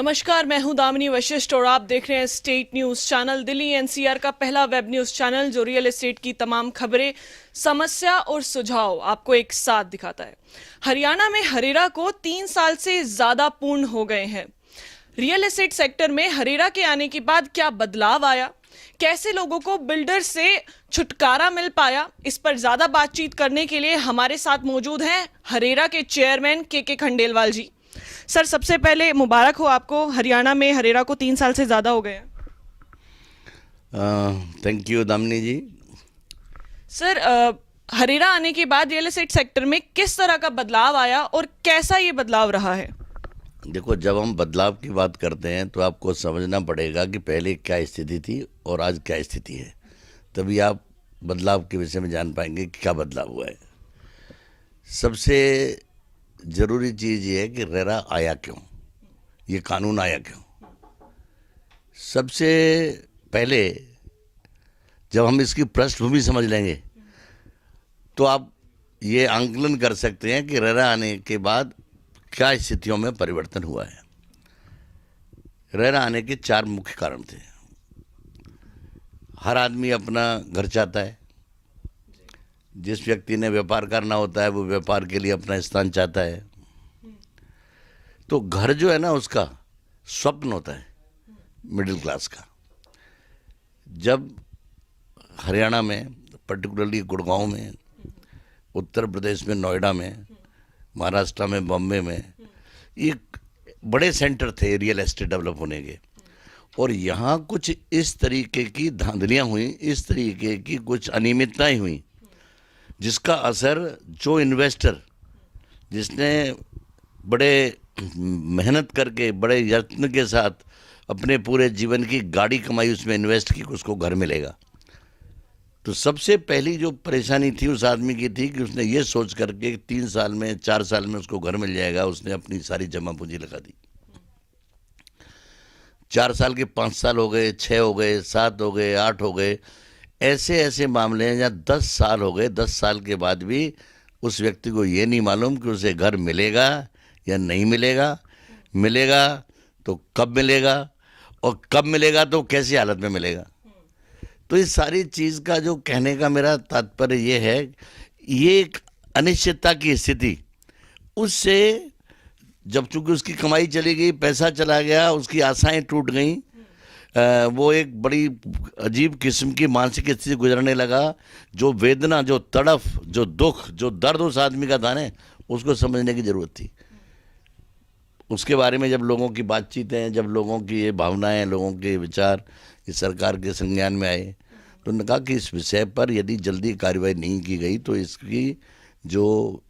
नमस्कार, मैं हूं दामिनी वशिष्ठ और आप देख रहे हैं state news channel, Delhi NCR का पहला वेब न्यूज चैनल जो रियल एस्टेट की तमाम खबरें, समस्या और सुझाव आपको एक साथ दिखाता है। हरियाणा में हरेरा को 3 साल से ज्यादा पूर्ण हो गए हैं। रियल एस्टेट सेक्टर में हरेरा के आने के बाद क्या बदलाव आया, कैसे लोगों को बिल्डर से छुटकारा मिल पाया, इस पर ज्यादा बातचीत करने के लिए हमारे साथ मौजूद हैं हरेरा के चेयरमैन के खंडेलवाल जी। सर, सबसे पहले मुबारक हो आपको, हरियाणा में हरेरा को 3 साल से ज़्यादा हो गए हैं। Thank you Damini ji. Sir, Harera आने के बाद रियल एस्टेट सेक्टर में किस तरह का बदलाव आया और कैसा ये बदलाव रहा है? देखो, जब हम बदलाव की बात करते हैं तो आपको समझना पड़ेगा कि पहले क्या स्थिति थी और आज क्या स्थिति है, तभी आप बदलाव के विषय में जान पाएंगे कि क्या बदलाव हुआ है। सबसे ज़रूरी चीज़ ये है कि रेरा आया क्यों, ये कानून आया क्यों। सबसे पहले जब हम इसकी पृष्ठभूमि समझ लेंगे तो आप ये आंकलन कर सकते हैं कि रेरा आने के बाद क्या स्थितियों में परिवर्तन हुआ है। रेरा आने के 4 मुख्य कारण थे। हर आदमी अपना घर चाहता है। जिस व्यक्ति ने व्यापार करना होता है वो व्यापार के लिए अपना स्थान चाहता है। तो घर जो है ना, उसका स्वप्न होता है मिडिल क्लास का। जब हरियाणा में, पर्टिकुलरली गुड़गांव में, उत्तर प्रदेश में नोएडा में, महाराष्ट्र में बॉम्बे में, ये बड़े सेंटर थे रियल एस्टेट डेवलप होने के, और यहाँ कुछ इस तरीके की धांधलियाँ हुई, इस तरीके की कुछ अनियमितताएं हुई, जिसका असर जो इन्वेस्टर, जिसने बड़े मेहनत करके बड़े यत्न के साथ अपने पूरे जीवन की गाड़ी कमाई उसमें इन्वेस्ट की, उसको घर मिलेगा। तो सबसे पहली जो परेशानी थी उस आदमी की थी कि उसने ये सोच करके 3 साल में 4 साल में उसको घर मिल जाएगा, उसने अपनी सारी जमा पूंजी लगा दी। 4 साल के 5 साल हो गए, 6 हो गए, 7 हो गए, 8 हो गए, ऐसे ऐसे मामले हैं जहाँ 10 साल हो गए। 10 साल के बाद भी उस व्यक्ति को ये नहीं मालूम कि उसे घर मिलेगा या नहीं मिलेगा, मिलेगा तो कब मिलेगा, और कब मिलेगा तो कैसी हालत में मिलेगा। तो इस सारी चीज़ का जो कहने का मेरा तात्पर्य ये है, ये एक अनिश्चितता की स्थिति, उससे जब चूंकि उसकी कमाई चली गई, पैसा चला गया, उसकी आशाएं टूट गई, वो एक बड़ी अजीब किस्म की मानसिक स्थिति गुजरने लगा। जो वेदना, जो तड़फ, जो दुख, जो दर्द उस आदमी का था ना, उसको समझने की ज़रूरत थी। उसके बारे में जब लोगों की बातचीतें, जब लोगों की ये भावनाएं, लोगों के विचार इस सरकार के संज्ञान में आए, तो उन्होंने कहा कि इस विषय पर यदि जल्दी कार्रवाई नहीं की गई तो इसकी जो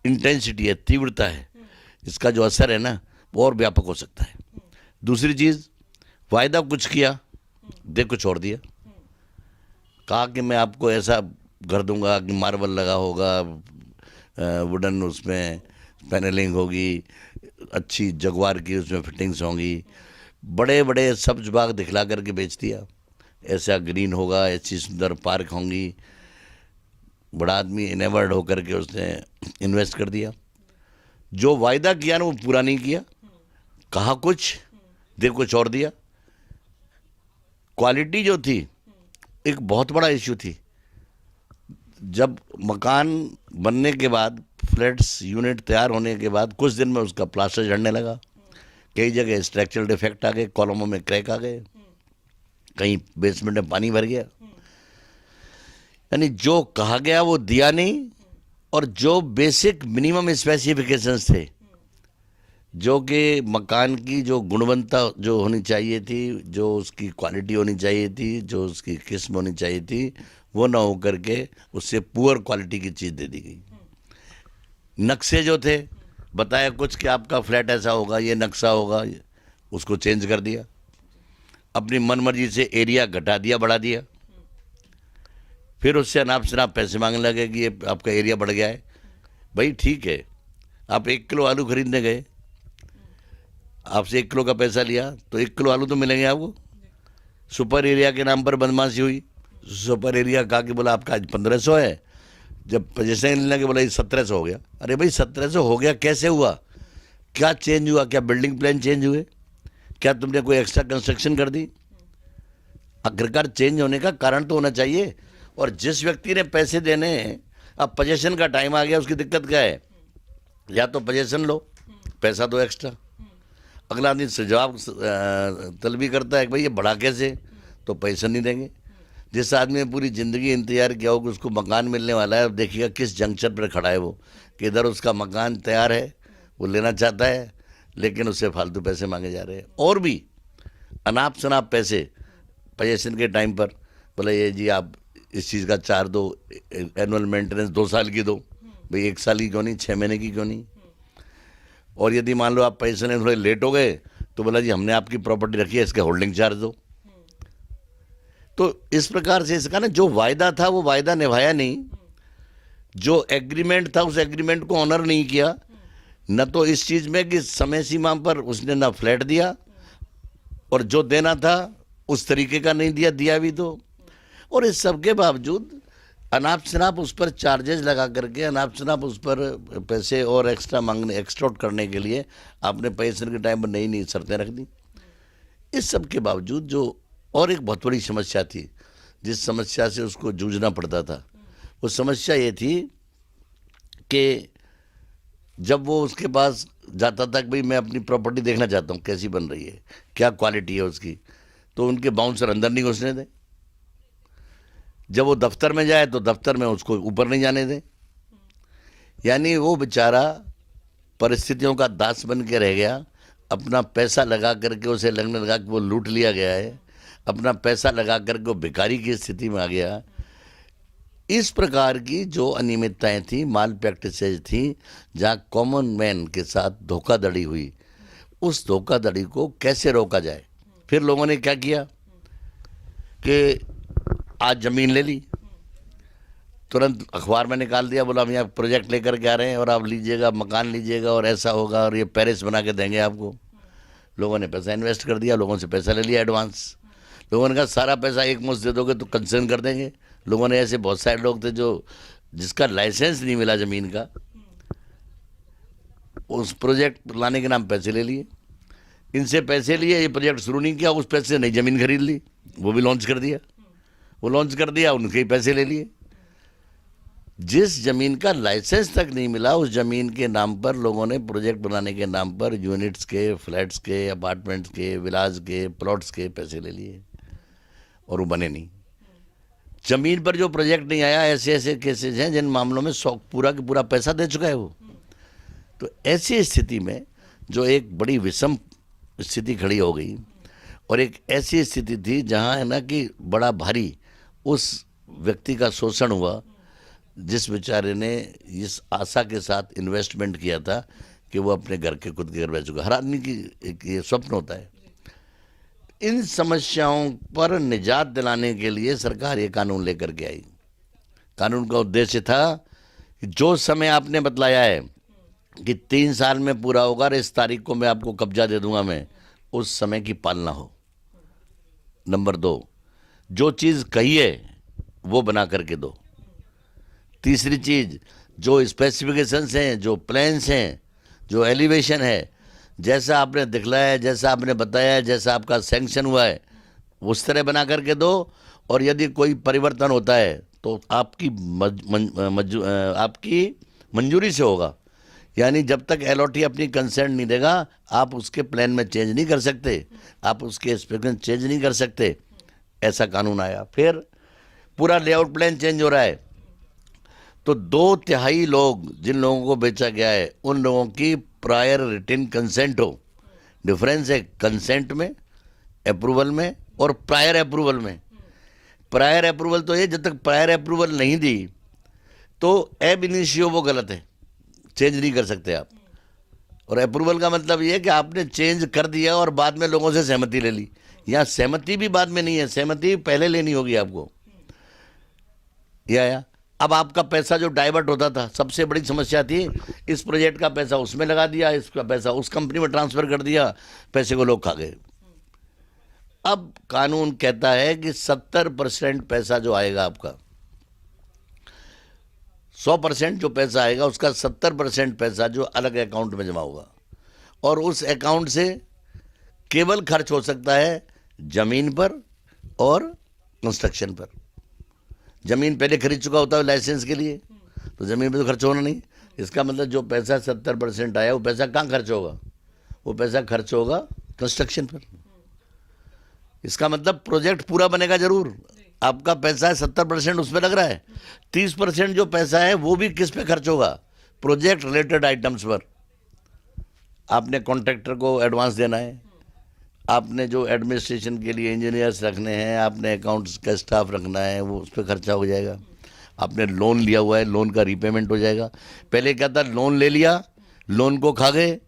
इंटेंसिटी है, तीव्रता है, इसका जो असर है ना, वो और व्यापक हो सकता है। दूसरी चीज़, वायदा कुछ किया, दे कुछ और दिया। कहा कि मैं आपको ऐसा घर दूंगा कि मार्बल लगा होगा, वुडन उसमें पैनलिंग होगी, अच्छी जगवार की उसमें फिटिंग्स होंगी, बड़े बड़े सब्ज बाग दिखला करके बेच दिया। ऐसा ग्रीन होगा, ऐसी सुंदर पार्क होंगी। बड़ा आदमी इनेवर्ड होकर के उसने इन्वेस्ट कर दिया। जो वायदा किया ना वो पूरा नहीं किया। कहा कुछ, दे कुछ और दिया। क्वालिटी जो थी एक बहुत बड़ा इश्यू थी। जब मकान बनने के बाद, फ्लैट्स यूनिट तैयार होने के बाद कुछ दिन में उसका प्लास्टर झड़ने लगा। कई जगह स्ट्रक्चरल डिफेक्ट आ गए, कॉलमों में क्रैक आ गए, कहीं बेसमेंट में पानी भर गया। यानी जो कहा गया वो दिया नहीं, और जो बेसिक मिनिमम स्पेसिफिकेशंस थे, जो कि मकान की जो गुणवत्ता जो होनी चाहिए थी, जो उसकी क्वालिटी होनी चाहिए थी, जो उसकी किस्म होनी चाहिए थी, वो ना हो करके उससे पुअर क्वालिटी की चीज़ दे दी गई। नक्शे जो थे, बताया कुछ कि आपका फ्लैट ऐसा होगा, ये नक्शा होगा, उसको चेंज कर दिया। अपनी मनमर्जी से एरिया घटा दिया, बढ़ा दिया। फिर उससे अनाप शनाप पैसे मांगने लगे कि ये आपका एरिया बढ़ गया है। भाई ठीक है, आप 1 किलो आलू खरीदने गए, आपसे 1 किलो का पैसा लिया तो 1 किलो आलू तो मिलेंगे आपको। सुपर एरिया के नाम पर बदमाशी हुई। सुपर एरिया कहा कि बोला आपका आज 1500 है, जब पोजीशन लेने के बोला 1700 हो गया। अरे भाई 1700 हो गया कैसे हुआ? क्या चेंज हुआ? क्या बिल्डिंग प्लान चेंज हुए? क्या तुमने कोई एक्स्ट्रा कंस्ट्रक्शन कर दी? आखिरकार चेंज होने का कारण तो होना चाहिए। और जिस व्यक्ति ने पैसे देने हैं, अब पोजेशन का टाइम आ गया, उसकी दिक्कत क्या है? या तो पोजेशन लो, पैसा दो एक्स्ट्रा। अगला आदमी सुझाव तलबी करता है कि भाई ये बढ़ा कैसे, तो पैसा नहीं देंगे। जिस आदमी ने पूरी ज़िंदगी इंतजार किया हो कि उसको मकान मिलने वाला है, अब देखिएगा किस जंक्शन पर खड़ा है वो, कि इधर उसका मकान तैयार है, वो लेना चाहता है, लेकिन उससे फालतू पैसे मांगे जा रहे हैं। और भी अनाप शनाप पैसे पोजेशन के टाइम पर, बोले ये जी आप इस चीज़ का चार्ज दो, एनुअल मेंटेनेंस 2 साल की दो। भाई 1 साल की क्यों नहीं, 6 महीने की क्यों नहीं? और यदि मान लो आप पैसे लेने थोड़े लेट हो गए, तो बोला जी हमने आपकी प्रॉपर्टी रखी है, इसका होल्डिंग चार्ज दो। तो इस प्रकार से इसका ना जो वायदा था वो वायदा निभाया नहीं, जो एग्रीमेंट था उस एग्रीमेंट को ऑनर नहीं किया। न तो इस चीज़ में कि समय सीमा पर उसने ना फ्लैट दिया, और जो देना था उस तरीके का नहीं दिया, दिया भी तो। और इस सब के बावजूद अनाप शनाप उस पर चार्जेस लगा करके, अनाप शनाप उस पर पैसे और एक्स्ट्रा मांगने, एक्सटॉर्ट करने के लिए आपने पोजीशन के टाइम पर नई नई शर्तें रख दी। इस सब के बावजूद जो और एक बहुत बड़ी समस्या थी, जिस समस्या से उसको जूझना पड़ता था, वो समस्या ये थी कि जब वो उसके पास जाता था कि भाई मैं अपनी प्रॉपर्टी देखना चाहता हूँ कैसी बन रही है, क्या क्वालिटी है उसकी, तो उनके बाउंसर अंदर नहीं घुसने दें। जब वो दफ्तर में जाए तो दफ्तर में उसको ऊपर नहीं जाने दें। यानी वो बेचारा परिस्थितियों का दास बन के रह गया। अपना पैसा लगा करके उसे लगने लगा कि वो लूट लिया गया है, अपना पैसा लगा करके वो भिखारी की स्थिति में आ गया। इस प्रकार की जो अनियमितताएं थी, माल प्रैक्टिसेज थी, जहाँ कॉमन मैन के साथ धोखाधड़ी हुई, उस धोखाधड़ी को कैसे रोका जाए। फिर लोगों ने क्या किया कि आज ज़मीन ले ली, तुरंत अखबार में निकाल दिया, बोला हम यहाँ प्रोजेक्ट लेकर के आ रहे हैं और आप लीजिएगा, मकान लीजिएगा और ऐसा होगा और ये पेरिस बना के देंगे आपको। लोगों ने पैसा इन्वेस्ट कर दिया, लोगों से पैसा ले लिया एडवांस। लोगों ने कहा सारा पैसा एक मुश्त दे दोगे तो कंसेशन कर देंगे। लोगों ने, ऐसे बहुत सारे लोग थे जो जिसका लाइसेंस नहीं मिला ज़मीन का, उस प्रोजेक्ट लाने के नाम पैसे ले लिए। इनसे पैसे लिए, ये प्रोजेक्ट शुरू नहीं किया, उस पैसे से नई ज़मीन खरीद ली, वो भी लॉन्च कर दिया। वो लॉन्च कर दिया, उनके ही पैसे ले लिए। जिस ज़मीन का लाइसेंस तक नहीं मिला, उस ज़मीन के नाम पर लोगों ने प्रोजेक्ट बनाने के नाम पर यूनिट्स के, फ्लैट्स के, अपार्टमेंट्स के, विलास के, प्लॉट्स के पैसे ले लिए और वो बने नहीं। ज़मीन पर जो प्रोजेक्ट नहीं आया, ऐसे ऐसे केसेस हैं जिन मामलों में पूरा का पूरा पैसा दे चुका है वो। तो ऐसी स्थिति में जो एक बड़ी विषम स्थिति खड़ी हो गई, और एक ऐसी स्थिति थी जहाँ है ना कि बड़ा भारी उस व्यक्ति का शोषण हुआ, जिस बेचारे ने इस आशा के साथ इन्वेस्टमेंट किया था कि वो अपने घर के, खुद के घर बेचूंगा। हर आदमी की एक ये स्वप्न होता है। इन समस्याओं पर निजात दिलाने के लिए सरकार ये कानून लेकर के आई। कानून का उद्देश्य था कि जो समय आपने बतलाया है कि 3 साल में पूरा होगा और इस तारीख को मैं आपको कब्जा दे दूंगा, मैं उस समय की पालना हो। नंबर 2, जो चीज़ कही है वो बना करके दो। तीसरी चीज़, जो स्पेसिफिकेशंस हैं, जो प्लान्स हैं, जो एलिवेशन है, जैसा आपने दिखलाया है, जैसा आपने बताया है, जैसा आपका सैंक्शन हुआ है, उस तरह बना करके दो। और यदि कोई परिवर्तन होता है तो आपकी आपकी मंजूरी से होगा। यानी जब तक एलओटी अपनी कंसेंट नहीं देगा, आप उसके प्लान में चेंज नहीं कर सकते, आप उसके स्पेसिफिकेशन चेंज नहीं कर सकते। ऐसा कानून आया। फिर पूरा लेआउट प्लान चेंज हो रहा है, तो 2/3 लोग, जिन लोगों को बेचा गया है, उन लोगों की प्रायर रिटन कंसेंट हो। डिफरेंस है कंसेंट में, अप्रूवल में और प्रायर अप्रूवल में। प्रायर अप्रूवल तो ये, जब तक प्रायर अप्रूवल नहीं दी तो एब इनिशियो वो गलत है, चेंज नहीं कर सकते आप। और अप्रूवल का मतलब ये है कि आपने चेंज कर दिया और बाद में लोगों से सहमति ले ली। यहाँ सहमति भी बाद में नहीं है, सहमति पहले लेनी होगी आपको। या अब आपका पैसा जो डाइवर्ट होता था, सबसे बड़ी समस्या थी, इस प्रोजेक्ट का पैसा उसमें लगा दिया, इसका पैसा उस कंपनी में ट्रांसफ़र कर दिया, पैसे को लोग खा गए। अब कानून कहता है कि 70% पैसा जो आएगा आपका, 100% जो पैसा आएगा उसका 70% पैसा जो अलग अकाउंट में जमा होगा, और उस अकाउंट से केवल खर्च हो सकता है जमीन पर और कंस्ट्रक्शन पर। जमीन पहले खरीद चुका होता है लाइसेंस के लिए, तो जमीन पे तो खर्च होना नहीं। इसका मतलब जो पैसा 70% आया वो पैसा कहाँ खर्च होगा? वो पैसा खर्च होगा कंस्ट्रक्शन पर। इसका मतलब प्रोजेक्ट पूरा बनेगा जरूर, आपका पैसा 70% उसमें लग रहा है, 30% जो पैसा है वो भी किस पे खर्च होगा? प्रोजेक्ट रिलेटेड आइटम्स पर। आपने कॉन्ट्रैक्टर को एडवांस देना है, आपने जो एडमिनिस्ट्रेशन के लिए इंजीनियर्स रखने हैं, आपने अकाउंट्स का स्टाफ रखना है, वो उस पर खर्चा हो जाएगा। आपने लोन लिया हुआ है, लोन का रीपेमेंट हो जाएगा। पहले क्या था, लोन ले लिया, लोन को खा गए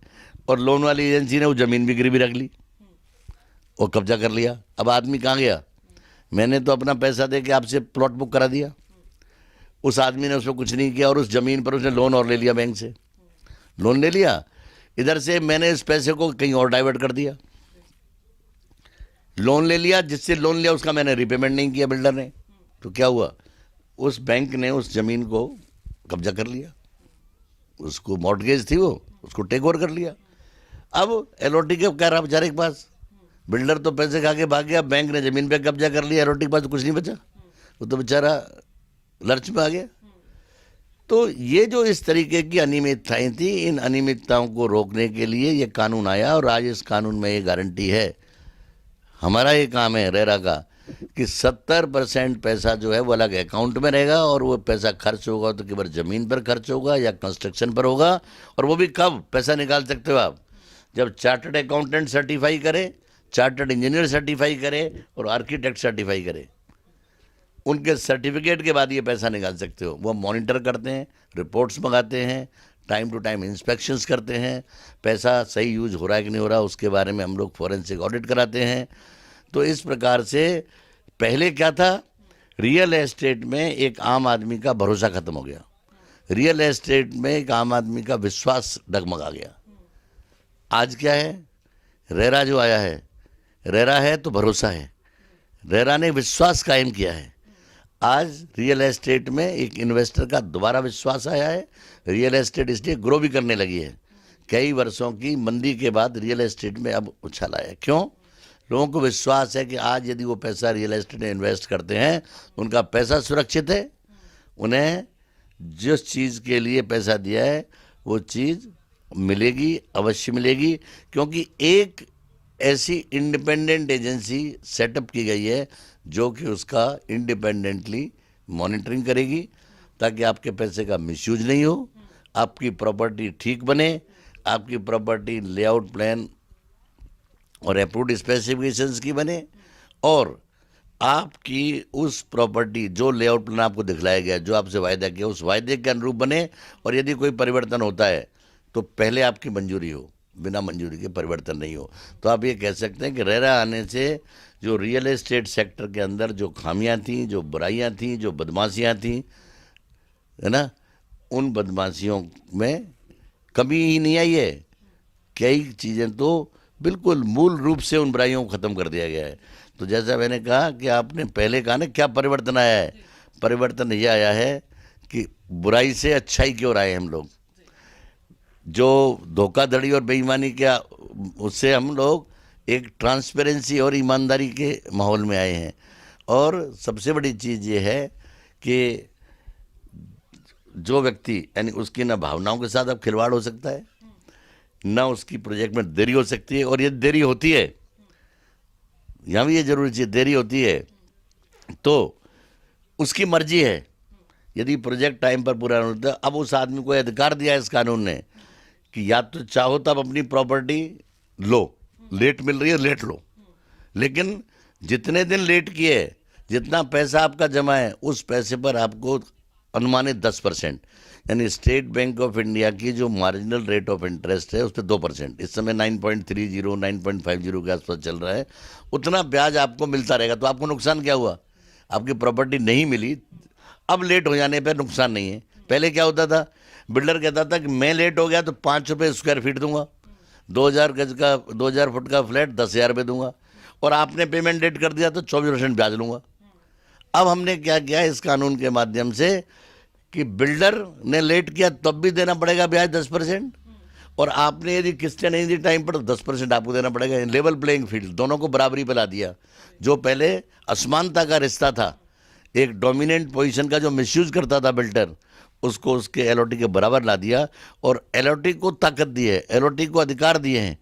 और लोन वाली एजेंसी ने वो ज़मीन भी गिरवी रख ली और कब्जा कर लिया। अब आदमी कहाँ गया? मैंने तो अपना पैसा दे के आपसे प्लॉट बुक करा दिया, उस आदमी ने उसमें कुछ नहीं किया और उस ज़मीन पर उसने लोन और ले लिया, बैंक से लोन ले लिया, इधर से मैंने इस पैसे को कहीं और डाइवर्ट कर दिया। लोन ले लिया, जिससे लोन लिया उसका मैंने रिपेमेंट नहीं किया बिल्डर ने, तो क्या हुआ? उस बैंक ने उस ज़मीन को कब्जा कर लिया, उसको मॉर्टगेज थी वो, उसको टेक ओवर कर लिया। अब एलओटी के कह रहा बेचारे के पास, बिल्डर तो पैसे खा के भाग गया, बैंक ने ज़मीन पे कब्जा कर लिया, एलओटी के पास तो कुछ नहीं बचा, वो तो बेचारा लर्च में आ गया। तो ये जो इस तरीके की अनियमितताएं थी, इन अनियमितताओं को रोकने के लिए ये कानून आया और आज इस कानून में ये गारंटी है, हमारा ये काम है रेरा का, कि 70% पैसा जो है वो अलग अकाउंट में रहेगा और वो पैसा खर्च होगा तो केवल ज़मीन पर खर्च होगा या कंस्ट्रक्शन पर होगा। और वो भी कब पैसा निकाल सकते हो आप? जब चार्टर्ड अकाउंटेंट सर्टिफाई करे, चार्टर्ड इंजीनियर सर्टिफाई करे और आर्किटेक्ट सर्टिफाई करे, उनके सर्टिफिकेट के बाद ये पैसा निकाल सकते हो। वो मॉनिटर करते हैं, रिपोर्ट्स मंगाते हैं, टाइम टू टाइम इंस्पेक्शंस करते हैं, पैसा सही यूज हो रहा है कि नहीं हो रहा उसके बारे में हम लोग फॉरेंसिक ऑडिट कराते हैं। तो इस प्रकार से पहले क्या था, रियल एस्टेट में एक आम आदमी का भरोसा खत्म हो गया, रियल एस्टेट में एक आम आदमी का विश्वास डगमगा गया। आज क्या है, रेरा जो आया है, रेरा है तो भरोसा है, रेरा ने विश्वास कायम किया है। आज रियल एस्टेट में एक इन्वेस्टर का दोबारा विश्वास आया है, रियल एस्टेट इसलिए ग्रो भी करने लगी है। कई वर्षों की मंदी के बाद रियल एस्टेट में अब उछाल आया। क्यों? लोगों को विश्वास है कि आज यदि वो पैसा रियल एस्टेट में इन्वेस्ट करते हैं, उनका पैसा सुरक्षित है, उन्हें जिस चीज़ के लिए पैसा दिया है वो चीज़ मिलेगी, अवश्य मिलेगी। क्योंकि एक ऐसी इंडिपेंडेंट एजेंसी सेटअप की गई है जो कि उसका इंडिपेंडेंटली मॉनिटरिंग करेगी, ताकि आपके पैसे का मिसयूज नहीं हो, आपकी प्रॉपर्टी ठीक बने, आपकी प्रॉपर्टी लेआउट प्लान और अप्रूव्ड स्पेसिफिकेशंस की बने, और आपकी उस प्रॉपर्टी जो लेआउट प्लान आपको दिखलाया गया, जो आपसे वायदा किया, उस वायदे के अनुरूप बने। और यदि कोई परिवर्तन होता है तो पहले आपकी मंजूरी हो, बिना मंजूरी के परिवर्तन नहीं हो। तो आप ये कह सकते हैं कि रेरा आने से जो रियल एस्टेट सेक्टर के अंदर जो खामियां थीं, जो बुराइयां थीं, जो बदमाशियां थीं, है ना, उन बदमाशियों में कमी ही नहीं आई है। कई चीज़ें तो बिल्कुल मूल रूप से उन बुराइयों को ख़त्म कर दिया गया है। तो जैसा मैंने कहा कि आपने पहले कहा ना, क्या परिवर्तन आया है? परिवर्तन ये आया है कि बुराई से अच्छाई की ओर आए हम लोग। जो धोखाधड़ी और बेईमानी क्या, उससे हम लोग एक ट्रांसपेरेंसी और ईमानदारी के माहौल में आए हैं। और सबसे बड़ी चीज़ ये है कि जो व्यक्ति, यानी उसकी ना भावनाओं के साथ अब खिलवाड़ हो सकता है, ना उसकी प्रोजेक्ट में देरी हो सकती है। और ये देरी होती है, यहाँ भी ये जरूरी चीज़, देरी होती है तो उसकी मर्जी है। यदि प्रोजेक्ट टाइम पर पूरा नहीं होता, अब उस आदमी को अधिकार दिया है इस कानून ने कि या तो चाहो तब अपनी प्रॉपर्टी लो, लेट मिल रही है लेट लो, लेकिन जितने दिन लेट किए, जितना पैसा आपका जमा है, उस पैसे पर आपको अनुमानित 10%, यानी स्टेट बैंक ऑफ इंडिया की जो मार्जिनल रेट ऑफ इंटरेस्ट है उस पर 2%, इस समय 9.30 9.50 के आसपास चल रहा है, उतना ब्याज आपको मिलता रहेगा। तो आपको नुकसान क्या हुआ? आपकी प्रॉपर्टी नहीं मिली, अब लेट हो जाने पर नुकसान नहीं है। पहले क्या होता था, बिल्डर कहता था कि मैं लेट हो गया तो 5 रुपये स्क्वायर फीट दूंगा, 2000 गज का 2000 फुट का फ्लैट 10,000 रुपये दूंगा, और आपने पेमेंट लेट कर दिया तो 24% ब्याज लूँगा। अब हमने क्या किया इस कानून के माध्यम से कि बिल्डर ने लेट किया तब भी देना पड़ेगा ब्याज 10%, और आपने यदि किस्तें नहीं दी टाइम पर तो 10% आपको देना पड़ेगा। लेवल प्लेइंग फील्ड, दोनों को बराबरी पे ला दिया। जो पहले असमानता का रिश्ता था, एक डोमिनेंट पोजीशन का जो मिसयूज करता था बिल्डर, उसको उसके एलओटी के बराबर ला दिया और एलओटी को ताकत दी है, एलओटी को अधिकार दिए हैं।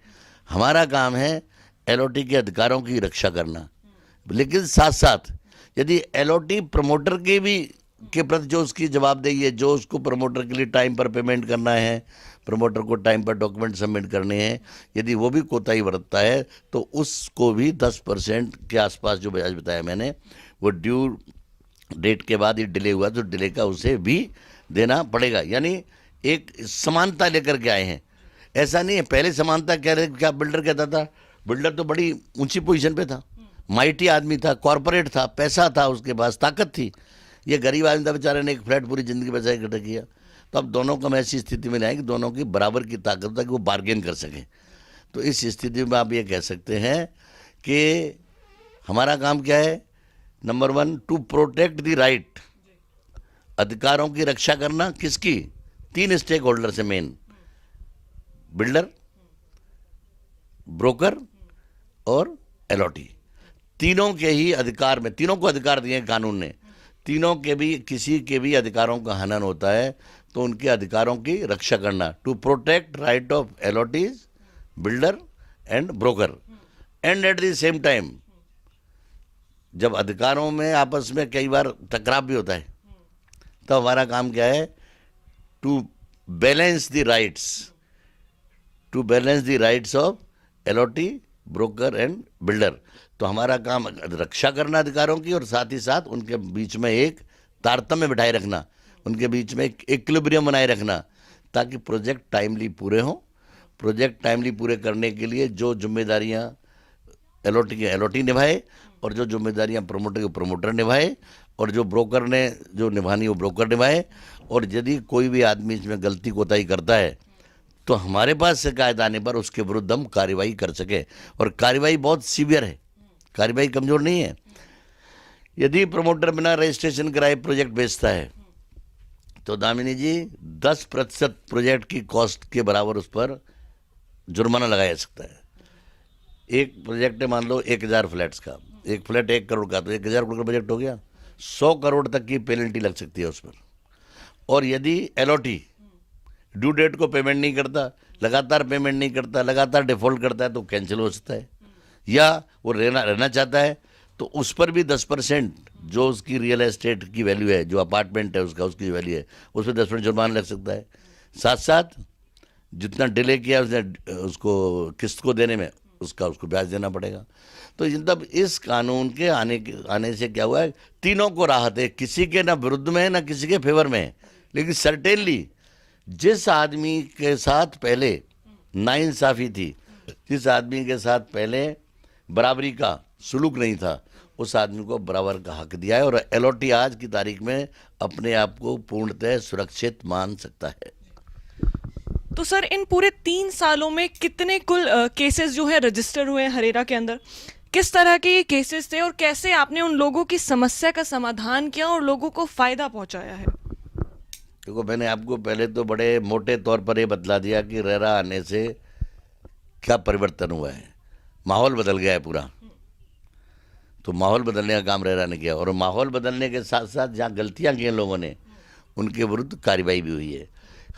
हमारा काम है एलओटी के अधिकारों की रक्षा करना, लेकिन साथ साथ यदि एलओटी प्रमोटर के प्रति जो उसकी जवाबदेही है, जो उसको प्रमोटर के लिए टाइम पर पेमेंट करना है, प्रमोटर को टाइम पर डॉक्यूमेंट सबमिट करने हैं, यदि वो भी कोताही बरतता है तो उसको भी 10% के आसपास जो ब्याज बताया मैंने, वो ड्यू डेट के बाद ही डिले हुआ तो डिले का उसे भी देना पड़ेगा। यानी एक समानता लेकर के आए हैं। ऐसा नहीं है पहले समानता क्या बिल्डर कहता था, बिल्डर तो बड़ी ऊंची पोजीशन पे था, माइटी आदमी था, कॉरपोरेट था, पैसा था, उसके पास ताकत थी। ये गरीब आदमी था बेचारे ने एक फ्लैट पूरी जिंदगी पैसा इकट्ठा किया। तो अब दोनों को हम ऐसी स्थिति में लाए कि दोनों की बराबर की ताकत हो ताकि वो बार्गेन कर सकें। तो इस स्थिति में आप ये कह सकते हैं कि हमारा काम क्या है, number 1 to protect the right, अधिकारों की रक्षा करना। किसकी? 3 स्टेक होल्डर से मेन, बिल्डर, ब्रोकर और एलओटी। तीनों के ही अधिकार में, तीनों को अधिकार दिए कानून ने, तीनों के भी किसी के भी अधिकारों का हनन होता है तो उनके अधिकारों की रक्षा करना, to protect right of allottees, builder and broker. And at the same time जब अधिकारों में आपस में कई बार टकराव भी होता है तो हमारा काम क्या है, to balance the rights, to balance the rights of allottee, broker and builder. तो हमारा काम रक्षा करना अधिकारों की और साथ ही साथ उनके बीच में एक तारतम्य बिठाए रखना, उनके बीच में एक इक्विलिब्रियम बनाए रखना ताकि प्रोजेक्ट टाइमली पूरे हों। प्रोजेक्ट टाइमली पूरे करने के लिए जो जिम्मेदारियां एलओटी के एलओटी निभाए और जो जिम्मेदारियां प्रमोटर के प्रमोटर निभाए और जो ब्रोकर ने जो निभानी वो ब्रोकर निभाए। और यदि कोई भी आदमी इसमें गलती कोताही करता है तो हमारे पास शिकायत आने पर उसके विरुद्ध हम कार्रवाई कर सके। और कार्रवाई बहुत सीवियर है, कार्रवाई कमज़ोर नहीं है। यदि प्रमोटर बिना रजिस्ट्रेशन कराए प्रोजेक्ट बेचता है तो दामिनी जी 10% प्रोजेक्ट की कॉस्ट के बराबर उस पर जुर्माना लगाया जा सकता है। एक प्रोजेक्ट है मान लो 1000 फ्लैट्स का, एक फ्लैट 1 करोड़ का, तो 1000 करोड़ का प्रोजेक्ट हो गया, 100 करोड़ तक की पेनल्टी लग सकती है उस पर। और यदि एलओटी ड्यू डेट को पेमेंट नहीं करता, लगातार पेमेंट नहीं करता, लगातार डिफॉल्ट करता है तो कैंसिल हो सकता है। या वो रहना चाहता है तो उस पर भी 10% जो उसकी रियल एस्टेट की वैल्यू है, जो अपार्टमेंट है उसकी वैल्यू है, उस पर 10% जुर्माना लग सकता है। साथ साथ जितना डिले किया उसने उसको किस्त को देने में उसको ब्याज देना पड़ेगा। तो मतलब इस कानून के आने से क्या हुआ है, तीनों को राहत है, किसी के ना विरुद्ध में है ना किसी के फेवर में है। लेकिन सर्टेनली जिस आदमी के साथ पहले नाइंसाफ़ी थी, जिस आदमी के साथ पहले बराबरी का सुलूक नहीं था, उस आदमी को बराबर का हक दिया है। और एलओटी आज की तारीख में अपने आप को पूर्णतः सुरक्षित मान सकता है। तो सर इन पूरे 3 सालों में कितने कुल केसेस जो है रजिस्टर हुए हैं हरेरा के अंदर, किस तरह के ये केसेस थे और कैसे आपने उन लोगों की समस्या का समाधान किया और लोगों को फायदा पहुंचाया है? देखो मैंने आपको पहले तो बड़े मोटे तौर पर ये बतला दिया कि रेरा आने से क्या परिवर्तन हुआ है, माहौल बदल गया है पूरा। तो माहौल बदलने का काम रेरा ने किया और माहौल बदलने के साथ साथ जहाँ गलतियाँ की हैं लोगों ने उनके विरुद्ध कार्रवाई भी हुई है।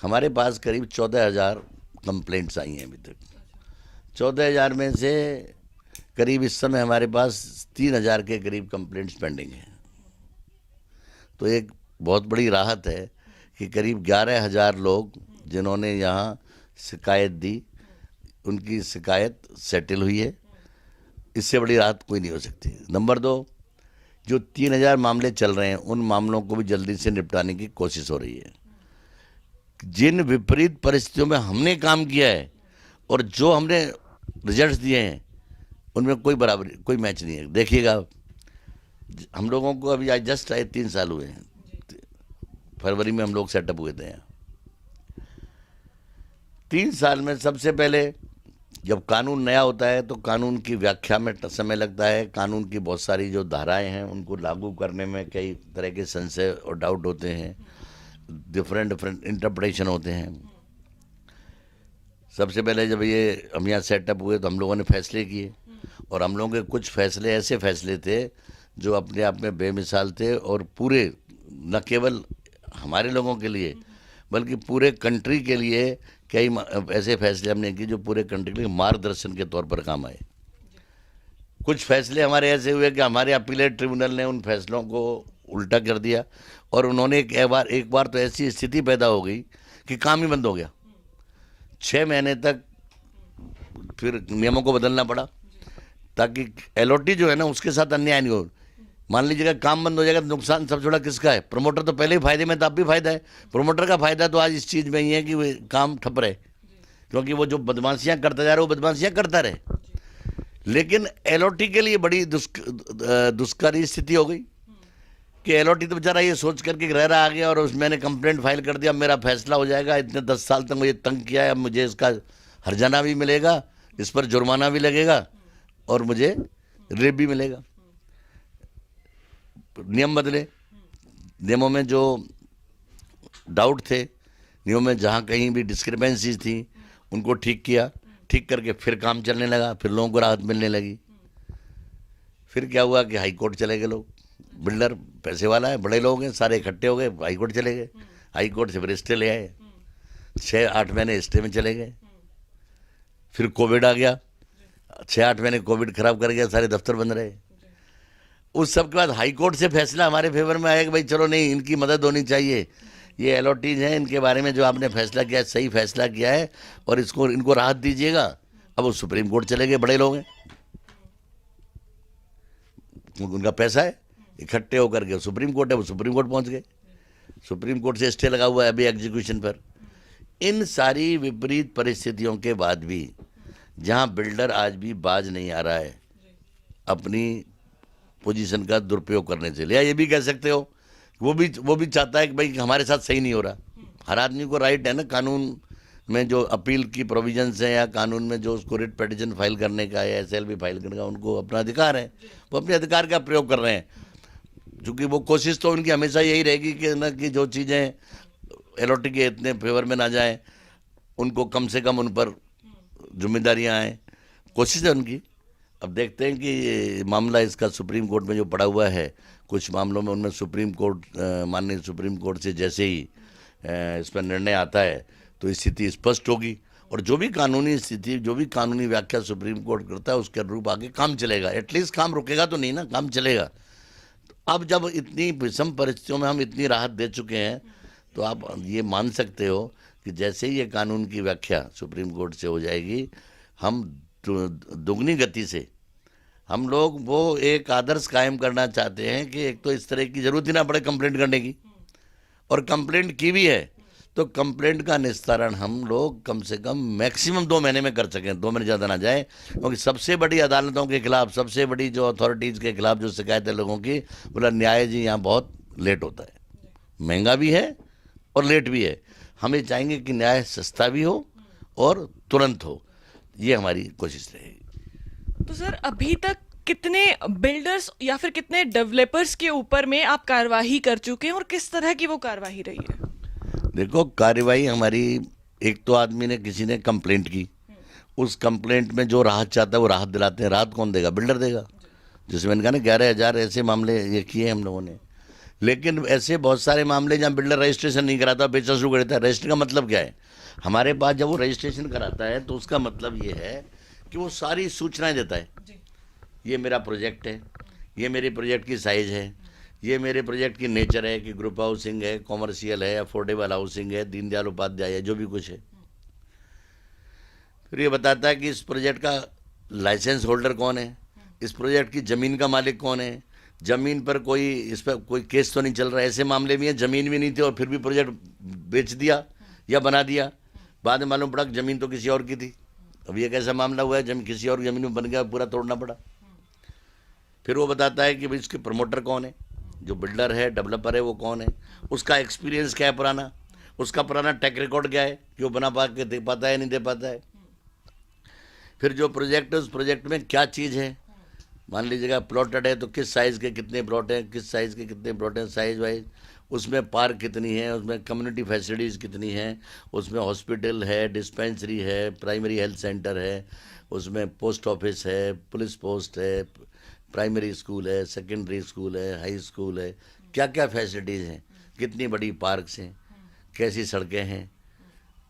हमारे पास करीब 14,000 कंप्लेंट्स आई हैं अभी तक। 14,000 में से करीब इस समय हमारे पास 3,000 के करीब कंप्लेंट्स पेंडिंग हैं। तो एक बहुत बड़ी राहत है कि करीब 11,000 लोग जिन्होंने यहाँ शिकायत दी उनकी शिकायत सेटल हुई है। इससे बड़ी राहत कोई नहीं हो सकती। नंबर 2, जो 3,000 मामले चल रहे हैं उन मामलों को भी जल्दी से निपटाने की कोशिश हो रही है। जिन विपरीत परिस्थितियों में हमने काम किया है और जो हमने रिजल्ट्स दिए हैं उनमें कोई बराबरी, कोई मैच नहीं है। देखिएगा हम लोगों को अभी आज जस्ट आए 3 साल हुए हैं, फरवरी में हम लोग सेटअप हुए थे यहाँ। 3 साल में सबसे पहले जब कानून नया होता है तो कानून की व्याख्या में समय लगता है। कानून की बहुत सारी जो धाराएं हैं उनको लागू करने में कई तरह के संशय और डाउट होते हैं, डिफरेंट इंटरप्रिटेशन होते हैं। सबसे पहले जब ये हम यहाँ सेटअप हुए तो हम लोगों ने फैसले किए, और हम लोगों के कुछ फैसले ऐसे फैसले थे जो अपने आप में बेमिसाल थे, और पूरे न केवल हमारे लोगों के लिए बल्कि पूरे कंट्री के लिए कई ऐसे फैसले हमने किए जो पूरे कंट्री के लिए मार्गदर्शन के तौर पर काम आए। कुछ फैसले हमारे ऐसे हुए कि हमारे अपीलेट ट्रिब्यूनल ने उन फैसलों को उल्टा कर दिया, और उन्होंने एक बार तो ऐसी स्थिति पैदा हो गई कि काम ही बंद हो गया। 6 महीने तक फिर नियमों को बदलना पड़ा ताकि एलओटी जो है ना उसके साथ अन्याय नहीं हो। मान लीजिएगा काम बंद हो जाएगा तो नुकसान सबसे बड़ा किसका है? प्रमोटर तो पहले ही फायदे में था, अब भी फायदा है। प्रमोटर का फायदा तो आज इस चीज़ में ही है कि वो काम ठप रहे, क्योंकि वो जो बदमाशियाँ करता जा रहा है वो बदमाशियाँ करता रहे। लेकिन एलओटी के लिए बड़ी दुष्करी स्थिति हो गई कि एलओटी तो बेचारा ये सोच करके रह रहा आ गया, और मैंने कंप्लेंट फाइल कर दिया, मेरा फैसला हो जाएगा, इतने 10 साल तक मुझे तंग किया है, अब मुझे इसका हर्जाना भी मिलेगा, इस पर जुर्माना भी लगेगा, और मुझे रेप भी मिलेगा। नियम बदले, नियमों में जो डाउट थे, नियमों में जहाँ कहीं भी डिस्क्रिपेंसीज थी उनको ठीक किया, ठीक करके फिर काम चलने लगा, फिर लोगों को राहत मिलने लगी। फिर क्या हुआ कि हाई कोर्ट चले गए लोग। बिल्डर पैसे वाला है, बड़े लोग हैं, सारे इकट्ठे हो गए, हाई कोर्ट चले गए। हाई कोर्ट से फिर स्टे ले आए, 6-8 महीने स्टे में चले गए। फिर कोविड आ गया, 6-8 महीने कोविड खराब कर गया, सारे दफ्तर बंद रहे। उस सब के बाद हाई कोर्ट से फैसला हमारे फेवर में आया कि भाई चलो नहीं, इनकी मदद होनी चाहिए, ये एलओटीज हैं, इनके बारे में जो आपने फैसला किया सही फैसला किया है, और इनको राहत दीजिएगा। अब वो सुप्रीम कोर्ट चले गए, बड़े लोग हैं, उनका पैसा है, इकट्ठे होकर के सुप्रीम कोर्ट है, वो सुप्रीम कोर्ट पहुंच गए। सुप्रीम कोर्ट से स्टे लगा हुआ है अभी एग्जीक्यूशन पर। इन सारी विपरीत परिस्थितियों के बाद भी जहां बिल्डर आज भी बाज नहीं आ रहा है अपनी पोजीशन का दुरुपयोग करने से, या ये भी कह सकते हो वो भी चाहता है कि भाई हमारे साथ सही नहीं हो रहा। हर आदमी को राइट है ना, कानून में जो अपील की प्रोविजंस हैं या कानून में जो उसको रिट पिटीशन फाइल करने का या एसएलपी फाइल करने का उनको अपना अधिकार है, वो अपने अधिकार का प्रयोग कर रहे हैं। क्योंकि वो कोशिश तो उनकी हमेशा यही रहेगी कि ना कि जो चीज़ें एलओटी के इतने फेवर में ना जाएं, उनको कम से कम उन पर जिम्मेदारियां आएँ, कोशिश है उनकी। अब देखते हैं कि ये मामला इसका सुप्रीम कोर्ट में जो पड़ा हुआ है, कुछ मामलों में उनमें सुप्रीम कोर्ट, माननीय सुप्रीम कोर्ट से जैसे ही इस पर निर्णय आता है तो स्थिति स्पष्ट होगी, और जो भी कानूनी स्थिति, जो भी कानूनी व्याख्या सुप्रीम कोर्ट करता है उसके अनुरूप आगे काम चलेगा। एटलीस्ट काम रुकेगा तो नहीं ना, काम चलेगा। तो अब जब इतनी विषम परिस्थितियों में हम इतनी राहत दे चुके हैं तो आप ये मान सकते हो कि जैसे ही ये कानून की व्याख्या सुप्रीम कोर्ट से हो जाएगी, हम दुगनी गति से हम लोग वो एक आदर्श कायम करना चाहते हैं कि एक तो इस तरह की जरूरत ही ना पड़े कंप्लेंट करने की, और कंप्लेंट की भी है तो कंप्लेंट का निस्तारण हम लोग कम से कम मैक्सिमम 2 महीने में कर सकें, 2 महीने ज़्यादा ना जाए। क्योंकि सबसे बड़ी अदालतों के खिलाफ, सबसे बड़ी जो अथॉरिटीज़ के खिलाफ जो शिकायत है लोगों की, बोला न्याय जी यहाँ बहुत लेट होता है, महंगा भी है और लेट भी है। हमें चाहेंगे कि न्याय सस्ता भी हो और तुरंत हो, ये हमारी कोशिश रहेगी। तो सर अभी तक कितने बिल्डर्स या फिर कितने डेवलपर्स के ऊपर में आप कार्रवाई कर चुके हैं और किस तरह की वो कार्रवाई रही है? देखो, कार्रवाई हमारी, एक तो आदमी ने, किसी ने कंप्लेंट की, उस कंप्लेंट में जो राहत चाहता है वो राहत दिलाते हैं। राहत कौन देगा? बिल्डर देगा। जैसे मैंने कहा ना 11,000 ऐसे मामले ये किए हम लोगों ने। लेकिन ऐसे बहुत सारे मामले जहाँ बिल्डर रजिस्ट्रेशन नहीं कराता, बेचा शुरू कर देता है। रजिस्ट्री का मतलब क्या है? हमारे पास जब वो रजिस्ट्रेशन कराता है तो उसका मतलब ये है कि वो सारी सूचनाएं देता है, ये मेरा प्रोजेक्ट है, ये मेरे प्रोजेक्ट की साइज़ है, ये मेरे प्रोजेक्ट की नेचर है कि ग्रुप हाउसिंग है, कॉमर्शियल है, अफोर्डेबल हाउसिंग है, दीनदयाल उपाध्याय है, जो भी कुछ है। फिर ये बताता है कि इस प्रोजेक्ट का लाइसेंस होल्डर कौन है, इस प्रोजेक्ट की ज़मीन का मालिक कौन है, ज़मीन पर कोई, इस पर कोई केस तो नहीं चल रहा है। ऐसे मामले भी हैं ज़मीन भी नहीं थी और फिर भी प्रोजेक्ट बेच दिया या बना दिया, बाद में मालूम पड़ा कि ज़मीन तो किसी और की थी। अब ये कैसा मामला हुआ है, जमीन किसी और ज़मीन में बन गया, पूरा तोड़ना पड़ा। फिर वो बताता है कि भाई इसके प्रमोटर कौन है, जो बिल्डर है, डेवलपर है, वो कौन है, उसका एक्सपीरियंस क्या है पुराना, उसका पुराना ट्रैक रिकॉर्ड क्या है कि वो बना पा के दे पाता है नहीं दे पाता है। फिर जो प्रोजेक्ट है उस प्रोजेक्ट में क्या चीज़ है, मान लीजिएगा प्लॉटेड है तो किस साइज़ के कितने प्लॉट हैं, किस साइज़ के कितने प्लॉट हैं, साइज़ वाइज उसमें पार्क कितनी है, उसमें कम्युनिटी फैसिलिटीज़ कितनी हैं, उसमें हॉस्पिटल है, डिस्पेंसरी है, प्राइमरी हेल्थ सेंटर है, उसमें पोस्ट ऑफिस है, पुलिस पोस्ट है, प्राइमरी स्कूल है, सेकेंडरी स्कूल है, हाई स्कूल है, क्या क्या फैसिलिटीज़ हैं, कितनी बड़ी पार्क्स हैं, कैसी सड़कें हैं,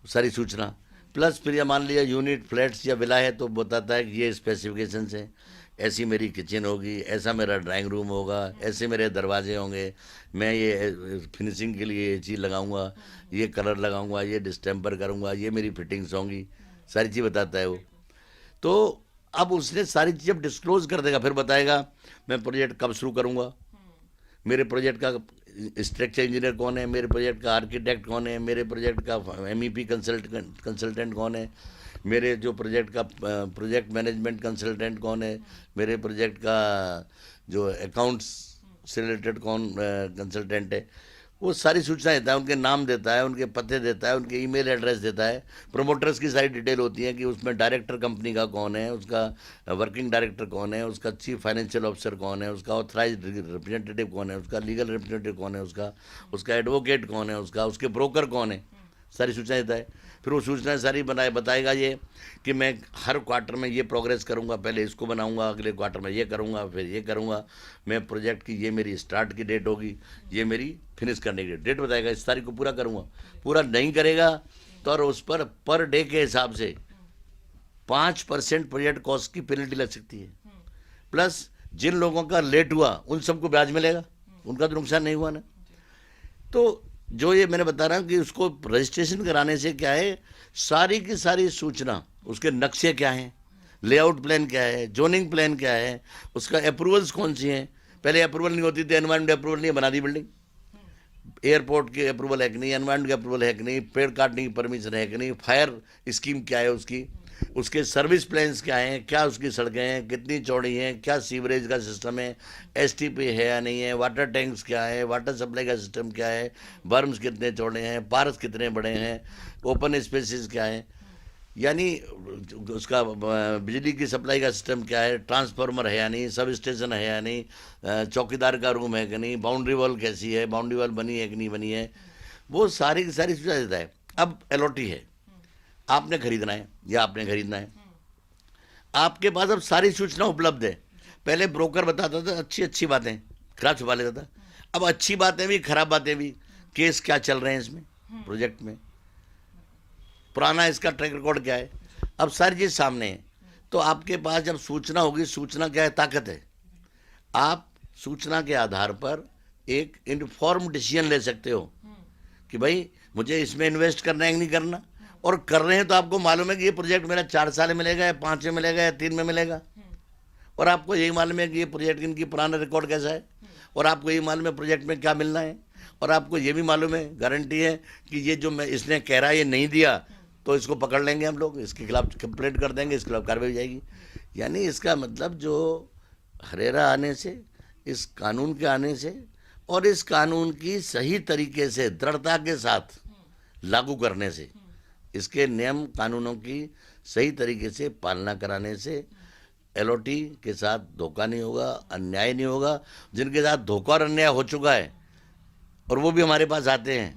सारी सूचना। प्लस फिर ये मान लिया यूनिट फ्लैट्स या विला है तो बताता है कि ये स्पेसिफिकेशंस हैं, ऐसी मेरी किचन होगी, ऐसा मेरा ड्राइंग रूम होगा, ऐसे मेरे दरवाजे होंगे, मैं ये फिनिशिंग के लिए ये चीज़ लगाऊंगा, ये कलर लगाऊंगा, ये डिस्टेम्पर करूंगा, ये मेरी फिटिंग्स होंगी, सारी चीज़ बताता है वो। तो अब उसने सारी चीज़ जब डिस्क्लोज कर देगा फिर बताएगा मैं प्रोजेक्ट कब शुरू करूंगा, मेरे प्रोजेक्ट का स्ट्रक्चर इंजीनियर कौन है, मेरे प्रोजेक्ट का आर्किटेक्ट कौन है, मेरे प्रोजेक्ट का MEP कंसल्टेंट कौन है, मेरे जो प्रोजेक्ट का प्रोजेक्ट मैनेजमेंट कंसल्टेंट कौन है, मेरे प्रोजेक्ट का जो अकाउंट्स से रिलेटेड कौन कंसल्टेंट है, वो सारी सूचना देता है, उनके नाम देता है, उनके पते देता है, उनके ईमेल एड्रेस देता है। प्रमोटर्स की सारी डिटेल होती है कि उसमें डायरेक्टर कंपनी का कौन है, उसका वर्किंग डायरेक्टर कौन है, उसका चीफ फाइनेंशियल ऑफिसर कौन है, उसका ऑथराइज्ड रिप्रेजेंटेटिव कौन है, उसका लीगल रिप्रेजेंटेटिव कौन है, उसका एडवोकेट कौन है, उसके ब्रोकर कौन है, सारी सूचना देता है। फिर वो सूचनाएं सारी बताएगा ये कि मैं हर क्वार्टर में ये प्रोग्रेस करूंगा, पहले इसको बनाऊंगा, अगले क्वार्टर में ये करूंगा, फिर ये करूंगा, मैं प्रोजेक्ट की ये मेरी स्टार्ट की डेट होगी, ये मेरी फिनिश करने की डेट बताएगा, इस तारीख को पूरा करूंगा। पूरा नहीं करेगा तो और उस पर डे के हिसाब से 5% प्रोजेक्ट कॉस्ट की पेनल्टी लग सकती है। प्लस जिन लोगों का लेट हुआ उन सबको ब्याज मिलेगा, उनका तो नुकसान नहीं हुआ ना। तो जो ये मैंने बता रहा हूँ कि उसको रजिस्ट्रेशन कराने से क्या है, सारी की सारी सूचना, उसके नक्शे क्या हैं, लेआउट प्लान क्या है, जोनिंग प्लान क्या है, उसका अप्रूवल्स कौन सी हैं, पहले अप्रूवल नहीं होती थी, एनवायरमेंट अप्रूवल नहीं, बना दी बिल्डिंग, एयरपोर्ट की अप्रूवल है कि नहीं, एनवायरमेंट की अप्रूवल है कि नहीं, पेड़ काटने की परमिशन है कि नहीं, फायर स्कीम क्या है उसकी, उसके सर्विस प्लान्स क्या हैं, क्या उसकी सड़कें हैं, कितनी चौड़ी हैं, क्या सीवरेज का सिस्टम है, STP है या नहीं है, वाटर टैंक्स क्या है, वाटर सप्लाई का सिस्टम क्या है, बर्म्स कितने चौड़े हैं, पार्क्स कितने बड़े हैं, ओपन स्पेसेस क्या है, यानी उसका बिजली की सप्लाई का सिस्टम क्या है, ट्रांसफार्मर है या नहीं, सब स्टेशन है या नहीं, चौकीदार का रूम है कि नहीं, बाउंड्री वॉल कैसी है, बाउंड्री वॉल बनी है कि नहीं बनी है, वो सारी की सारी सूचना देता है। अब LOT है, आपने खरीदना है या आपने खरीदना है, आपके पास अब सारी सूचना उपलब्ध है। पहले ब्रोकर बताता था अच्छी अच्छी बातें, खराब छुपा लेता था, अब अच्छी बातें भी खराब बातें भी, केस क्या चल रहे हैं इसमें प्रोजेक्ट में, पुराना इसका ट्रैक रिकॉर्ड क्या है, अब सारी चीज़ सामने है। तो आपके पास जब सूचना होगी, सूचना क्या है, ताकत है, आप सूचना के आधार पर एक इन्फॉर्म डिसीजन ले सकते हो कि भाई मुझे इसमें इन्वेस्ट करना है कि नहीं करना, और कर रहे हैं तो आपको मालूम है कि ये प्रोजेक्ट मेरा 4 साल में मिलेगा या 5 में मिलेगा या 3 में मिलेगा, और आपको यही मालूम है कि ये प्रोजेक्ट इनकी पुराना रिकॉर्ड कैसा है, और आपको यही मालूम है प्रोजेक्ट में क्या मिलना है, और आपको ये भी मालूम है, गारंटी है कि ये जो मैं इसने कह रहा है ये नहीं दिया तो इसको पकड़ लेंगे हम लोग, इसके खिलाफ कंप्लेंट कर देंगे, इसके खिलाफ कार्रवाई हो जाएगी। यानी इसका मतलब जो हरेरा आने से, इस कानून के आने से, और इस कानून की सही तरीके से दृढ़ता के साथ लागू करने से, इसके नियम कानूनों की सही तरीके से पालना कराने से LOT के साथ धोखा नहीं होगा, अन्याय नहीं होगा। जिनके साथ धोखा और अन्याय हो चुका है और वो भी हमारे पास आते हैं,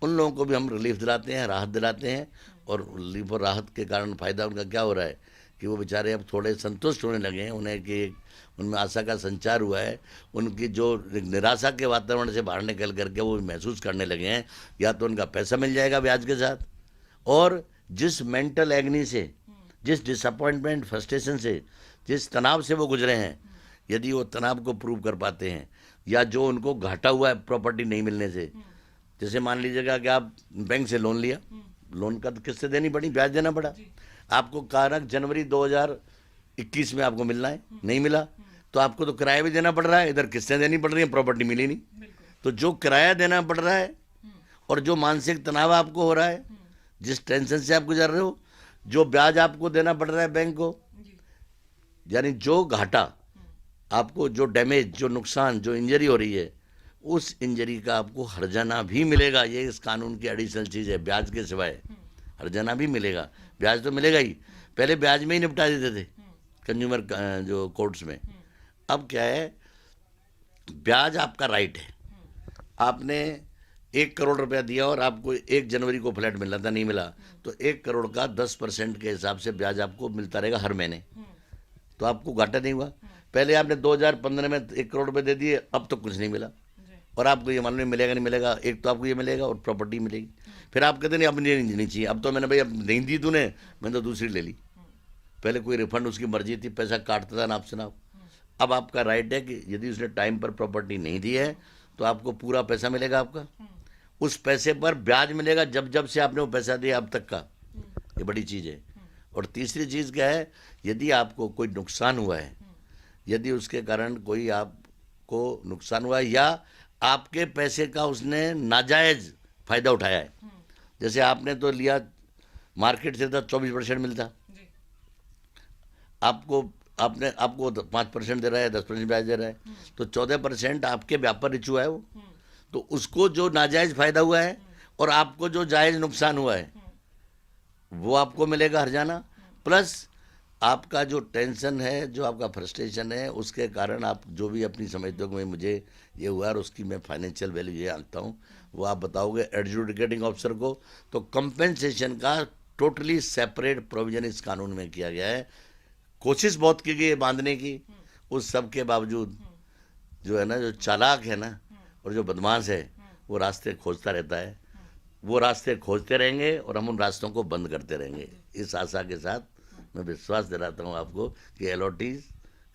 उन लोगों को भी हम रिलीफ दिलाते हैं, राहत दिलाते हैं। और रिलीफ और राहत के कारण फ़ायदा उनका क्या हो रहा है कि वो बेचारे अब थोड़े संतुष्ट होने लगे हैं, उन्हें कि उनमें आशा का संचार हुआ है, उनकी जो निराशा के वातावरण से बाहर निकल करके वो महसूस करने लगे हैं या तो उनका पैसा मिल जाएगा ब्याज के साथ, और जिस मेंटल एग्नी से, जिस डिसअपॉइंटमेंट, फ्रस्ट्रेशन से, जिस तनाव से वो गुजरे हैं, यदि वो तनाव को प्रूव कर पाते हैं, या जो उनको घाटा हुआ है प्रॉपर्टी नहीं मिलने से, जैसे मान लीजिएगा कि आप बैंक से लोन लिया, लोन का तो किस्तें देनी पड़ी, ब्याज देना पड़ा, आपको कारक जनवरी 2021 में आपको मिलना है, नहीं मिला तो आपको तो किराया भी देना पड़ रहा है, इधर किस्तें देनी पड़ रही है, प्रॉपर्टी मिली नहीं। तो जो किराया देना पड़ रहा है और जो मानसिक तनाव आपको हो रहा है, जिस टेंशन से आप गुजर रहे हो, जो ब्याज आपको देना पड़ रहा है बैंक को, यानी जो घाटा आपको, जो डैमेज, जो नुकसान, जो इंजरी हो रही है, उस इंजरी का आपको हर्जाना भी मिलेगा। ये इस कानून की एडिशनल चीज़ है, ब्याज के सिवाय हर्जाना भी मिलेगा। ब्याज तो मिलेगा ही, पहले ब्याज में ही निपटा देते थे कंज्यूमर जो कोर्ट्स में। अब क्या है, ब्याज आपका राइट है, आपने 1 करोड़ रुपया दिया और आपको 1 जनवरी को फ्लैट मिला था, नहीं मिला, तो 1 करोड़ का 10% के हिसाब से ब्याज आपको मिलता रहेगा हर महीने, तो आपको घाटा नहीं हुआ। पहले आपने 2015 में 1 करोड़ रुपए दे दिए, अब तो कुछ नहीं मिला, और आपको ये मालूम नहीं मिलेगा नहीं मिलेगा, एक तो आपको ये मिलेगा और प्रॉपर्टी मिलेगी। फिर आप कहते नहीं अब नहीं चाहिए, अब तो मैंने भाई अब नहीं दी तूने, मैंने तो दूसरी ले ली। पहले कोई रिफंड उसकी मर्जी थी, पैसा काटता था नाप से नाप। अब आपका राइट है कि यदि उसने टाइम पर प्रॉपर्टी नहीं दी है तो आपको पूरा पैसा मिलेगा आपका, उस पैसे पर ब्याज मिलेगा जब जब से आपने वो पैसा दिया अब तक का। ये बड़ी चीज़ है। और तीसरी चीज़ क्या है, यदि आपको कोई नुकसान हुआ है, यदि उसके कारण कोई आपको नुकसान हुआ है या आपके पैसे का उसने नाजायज फायदा उठाया है, जैसे आपने तो लिया मार्केट से था 24% मिलता, आपको 5% दे रहा है, 10% ब्याज दे रहा है, तो 14% आपके व्यापार रिच हुआ है वो, तो उसको जो नाजायज फायदा हुआ है और आपको जो जायज नुकसान हुआ है वो आपको मिलेगा हर्जाना, प्लस आपका जो टेंशन है, जो आपका फ्रस्ट्रेशन है, उसके कारण आप जो भी अपनी समझते हो कि मुझे ये हुआ और उसकी मैं फाइनेंशियल वैल्यू ये आंकता हूँ, वो आप बताओगे एडजुडिकेटिंग ऑफिसर को, तो कंपेंसेशन का टोटली सेपरेट प्रोविजन इस कानून में किया गया है। कोशिश बहुत की गई है बांधने की, उस सब के बावजूद जो है ना, जो चालाक है ना और जो बदमाश है वो रास्ते खोजता रहता है। वो रास्ते खोजते रहेंगे और हम उन रास्तों को बंद करते रहेंगे। इस आशा के साथ मैं विश्वास दिलाता हूँ आपको कि एलओटीज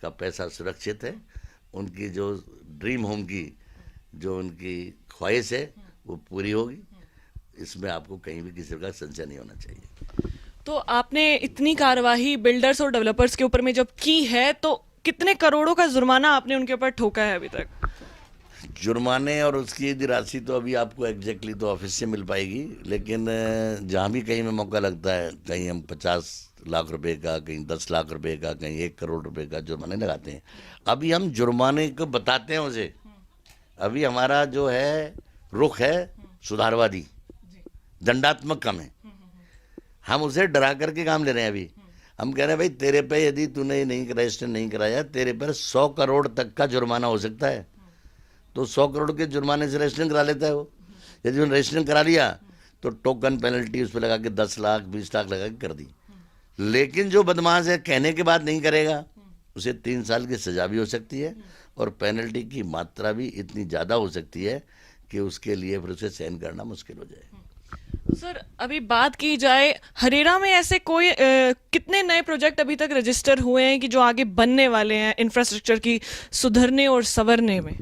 का पैसा सुरक्षित है, उनकी जो ड्रीम होम की जो उनकी ख्वाहिश है वो पूरी होगी, इसमें आपको कहीं भी किसी का संशय नहीं होना चाहिए। तो आपने इतनी कार्यवाही बिल्डर्स और डेवलपर्स के ऊपर में जब की है, तो कितने करोड़ों का जुर्माना आपने उनके ऊपर ठोका है अभी तक? जुर्माने और उसकी यदि राशि तो अभी आपको एग्जैक्टली तो ऑफिस से मिल पाएगी, लेकिन जहाँ भी कहीं में मौका लगता है, कहीं हम 50 लाख रुपए का, कहीं 10 लाख रुपए का, कहीं 1 करोड़ रुपए का जुर्माने लगाते हैं। अभी हम जुर्माने को बताते हैं उसे, अभी हमारा जो है रुख है सुधारवादी, दंडात्मक कम है। हम उसे डरा करके काम ले रहे हैं। अभी हम कह रहे हैं भाई तेरे पे यदि तूने नहीं रजिस्टर नहीं कराया, तेरे पर 100 करोड़ तक का जुर्माना हो सकता है, तो 100 करोड़ के जुर्माने से रजिस्ट्रेशन करा लेता है वो। यदि उन्होंने रजिस्ट्रेशन करा लिया तो टोकन पेनल्टी उस पर लगा के 10 लाख 20 लाख लगा के कर दी। लेकिन जो बदमाश है कहने के बाद नहीं करेगा, उसे 3 साल की सजा भी हो सकती है और पेनल्टी की मात्रा भी इतनी ज़्यादा हो सकती है कि उसके लिए फिर उसे सहन करना मुश्किल हो जाए। सर, अभी बात की जाए हरेरा में ऐसे कोई कितने नए प्रोजेक्ट अभी तक रजिस्टर हुए हैं कि जो आगे बनने वाले हैं इंफ्रास्ट्रक्चर की सुधरने और संवरने में?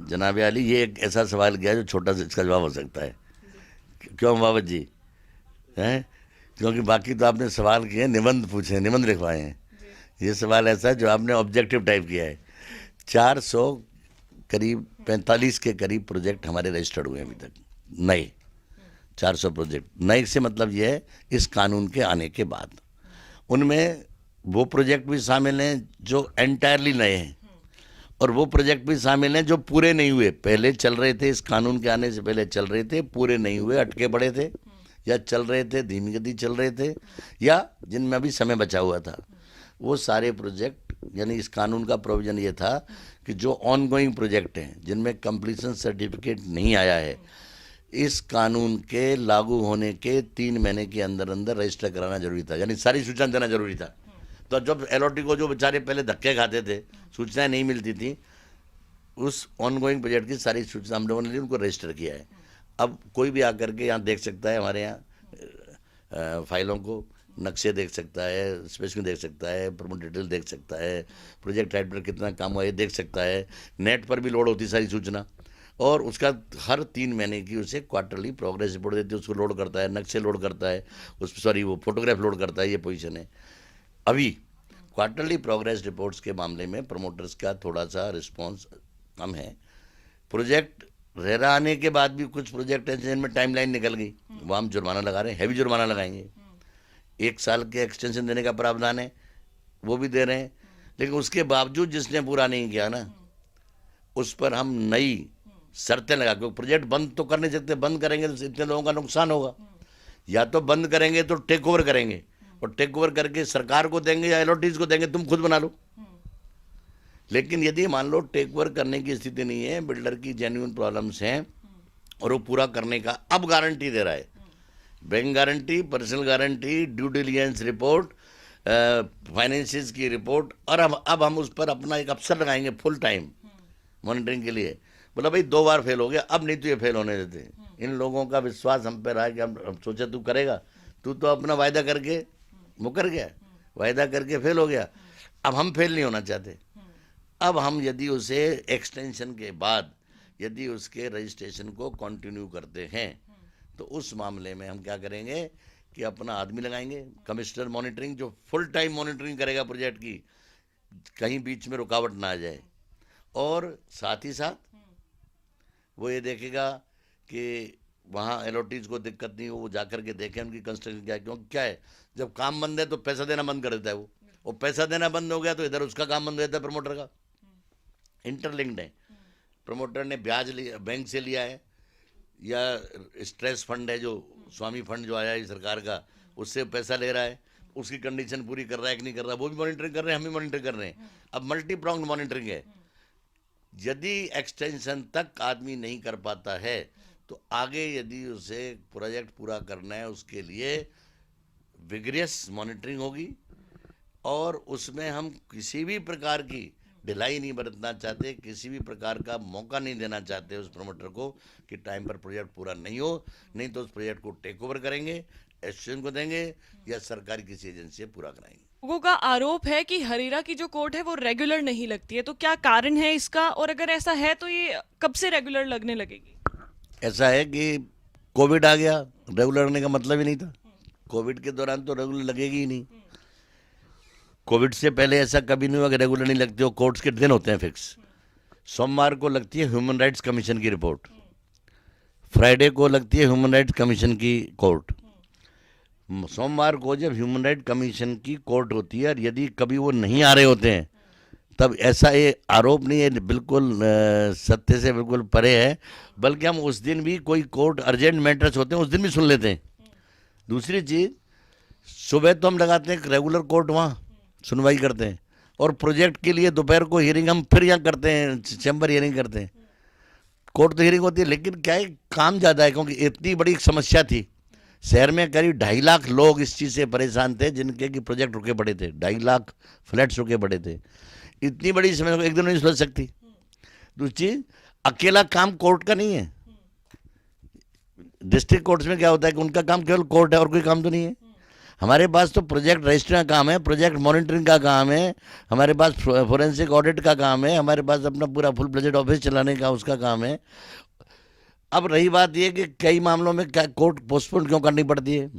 जनाब आली, ये एक ऐसा सवाल किया जो छोटा सा इसका जवाब हो सकता है। क्यों बाबत जी हैं? क्योंकि बाकी तो आपने सवाल किए, निबंध पूछे हैं, निबंध लिखवाए हैं। ये सवाल ऐसा है जो आपने ऑब्जेक्टिव टाइप किया है। 400 करीब 45 के करीब प्रोजेक्ट हमारे रजिस्टर्ड हुए हैं अभी तक, नए 400 प्रोजेक्ट। नए से मतलब ये है इस कानून के आने के बाद। उनमें वो प्रोजेक्ट भी शामिल हैं जो एंटायरली नए हैं और वो प्रोजेक्ट भी शामिल हैं जो पूरे नहीं हुए, पहले चल रहे थे, इस कानून के आने से पहले चल रहे थे, पूरे नहीं हुए, अटके पड़े थे या चल रहे थे, धीमी गति चल रहे थे, या जिनमें अभी समय बचा हुआ था। वो सारे प्रोजेक्ट, यानी इस कानून का प्रोविजन ये था कि जो ऑन गोइंग प्रोजेक्ट हैं जिनमें कंप्लीशन सर्टिफिकेट नहीं आया है, इस कानून के लागू होने के 3 महीने के अंदर अंदर रजिस्टर कराना जरूरी था, यानी सारी सूचना देना जरूरी था। तो जब एलओटी को जो बेचारे पहले धक्के खाते थे, सूचनाएं नहीं मिलती थी, उस ऑन गोइंग प्रोजेक्ट की सारी सूचना हम लोगों ने उनको रजिस्टर किया है। अब कोई भी आकर के यहाँ देख सकता है, हमारे यहाँ फाइलों को, नक्शे देख सकता है, स्पेसिफिकेशन देख सकता है, प्रमोट डिटेल देख सकता है, प्रोजेक्ट साइट पर कितना काम हुआ ये देख सकता है, नेट पर भी लोड होती सारी सूचना, और उसका हर 3 महीने की उसे क्वार्टरली प्रोग्रेस रिपोर्ट देती है, उसको लोड करता है, नक्शे लोड करता है, वो फोटोग्राफ लोड करता है। ये पोजीशन है। अभी क्वार्टरली प्रोग्रेस रिपोर्ट्स के मामले में प्रमोटर्स का थोड़ा सा रिस्पांस कम है। प्रोजेक्ट रेरा आने के बाद भी कुछ प्रोजेक्ट हैं जिनमें टाइमलाइन निकल गई, वो हम जुर्माना लगा रहे हैं, हैवी जुर्माना लगाएंगे। 1 साल के एक्सटेंशन देने का प्रावधान है, वो भी दे रहे हैं। लेकिन उसके बावजूद जिसने पूरा नहीं किया ना, उस पर हम नई शर्तें लगा, क्योंकि प्रोजेक्ट बंद तो कर नहीं सकते, बंद करेंगे तो इतने लोगों का नुकसान होगा। या तो बंद करेंगे तो टेक ओवर करेंगे, और टेक ओवर करके सरकार को देंगे या एलओटीज को देंगे, तुम खुद बना लो। लेकिन यदि मान लो टेक ओवर करने की स्थिति नहीं है, बिल्डर की जेन्युइन प्रॉब्लम्स हैं और वो पूरा करने का अब गारंटी दे रहा है, bank guarantee, personal guarantee, due diligence report, finances की रिपोर्ट, और अब हम उस पर अपना एक अफसर लगाएंगे फुल टाइम मॉनिटरिंग के लिए। बोला भाई 2 बार फेल हो गया, अब नहीं तो ये फेल होने देते। इन लोगों का विश्वास हम पे रहा है कि हम सोचे तू करेगा, तू तो अपना वायदा करके मुकर गया, वायदा करके फेल हो गया। अब हम फेल नहीं होना चाहते। अब हम यदि उसे एक्सटेंशन के बाद यदि उसके रजिस्ट्रेशन को कंटिन्यू करते हैं तो उस मामले में हम क्या करेंगे कि अपना आदमी लगाएंगे, कमिश्नर मॉनिटरिंग, जो फुल टाइम मॉनिटरिंग करेगा प्रोजेक्ट की, कहीं बीच में रुकावट ना आ जाए। और साथ ही साथ वो ये देखेगा कि वहाँ एलओटीज को दिक्कत नहीं हो, वो जाकर के देखें उनकी कंस्ट्रक्शन क्या है। क्योंकि क्या है, जब काम बंद है तो पैसा देना बंद कर देता है वो, और पैसा देना बंद हो गया तो इधर उसका काम बंद हो जाता है प्रमोटर का। इंटरलिंक्ड है, प्रमोटर ने ब्याज लिया, बैंक से लिया है, या स्ट्रेस फंड है जो स्वामी फंड जो आया है सरकार का, उससे पैसा ले रहा है, उसकी कंडीशन पूरी कर रहा है कि नहीं कर रहा, वो भी मॉनिटरिंग कर रहे हैं, हम भी मॉनिटर कर रहे हैं। अब मल्टी प्रॉन्ग मॉनिटरिंग है। यदि एक्सटेंशन तक आदमी नहीं कर पाता है तो आगे यदि उसे प्रोजेक्ट पूरा करना है उसके लिए विग्रियस मॉनिटरिंग होगी, और उसमें हम किसी भी प्रकार की ढिलाई नहीं बरतना चाहते, किसी भी प्रकार का मौका नहीं देना चाहते उस प्रमोटर को कि टाइम पर प्रोजेक्ट पूरा नहीं हो, नहीं तो उस प्रोजेक्ट को टेक ओवर करेंगे, एसोसिएशन को देंगे या सरकारी किसी एजेंसी से पूरा कराएंगे। लोगों का आरोप है कि हरीरा की जो कोर्ट है वो रेगुलर नहीं लगती है, तो क्या कारण है इसका, और अगर ऐसा है तो ये कब से रेगुलर लगने लगेगी? ऐसा है कि कोविड आ गया, रेगुलर लगने का मतलब ही नहीं था। कोविड के दौरान तो रेगुलर लगेगी ही नहीं। कोविड से पहले ऐसा कभी नहीं हुआ कि रेगुलर नहीं लगती हो। कोर्ट्स के दिन होते हैं फिक्स। सोमवार को लगती है ह्यूमन राइट्स कमीशन की रिपोर्ट, फ्राइडे को लगती है ह्यूमन राइट्स कमीशन की कोर्ट। सोमवार को जब ह्यूमन राइट कमीशन की कोर्ट होती है और यदि कभी वो नहीं आ रहे होते हैं तब ऐसा ये आरोप नहीं है, बिल्कुल सत्य से बिल्कुल परे है, बल्कि हम उस दिन भी कोई कोर्ट अर्जेंट मैटर्स होते हैं उस दिन भी सुन लेते हैं। दूसरी चीज़, सुबह तो हम लगाते हैं रेगुलर कोर्ट, वहाँ सुनवाई करते हैं, और प्रोजेक्ट के लिए दोपहर को हियरिंग हम फिर यहाँ करते हैं, चैम्बर हियरिंग करते हैं। कोर्ट तो हियरिंग होती है, लेकिन क्या है काम ज़्यादा है, क्योंकि इतनी बड़ी समस्या थी। शहर में करीब 2.5 लाख लोग इस चीज़ से परेशान थे जिनके कि प्रोजेक्ट रुके पड़े थे, 2.5 लाख फ्लैट्स रुके पड़े थे। इतनी बड़ी समस्या को एक दिन नहीं सुलझ सकती। दूसरी चीज़, अकेला काम कोर्ट का नहीं है। डिस्ट्रिक्ट कोर्ट्स में क्या होता है कि उनका काम केवल कोर्ट है और कोई काम तो नहीं है। हमारे पास तो प्रोजेक्ट रजिस्ट्री का काम है, प्रोजेक्ट मॉनिटरिंग का काम है, हमारे पास फोरेंसिक ऑडिट का काम है, हमारे पास अपना पूरा फुल बजट ऑफिस चलाने का उसका काम है। अब रही बात यह कि कई मामलों में क्या कोर्ट पोस्टपोन क्यों करनी पड़ती है।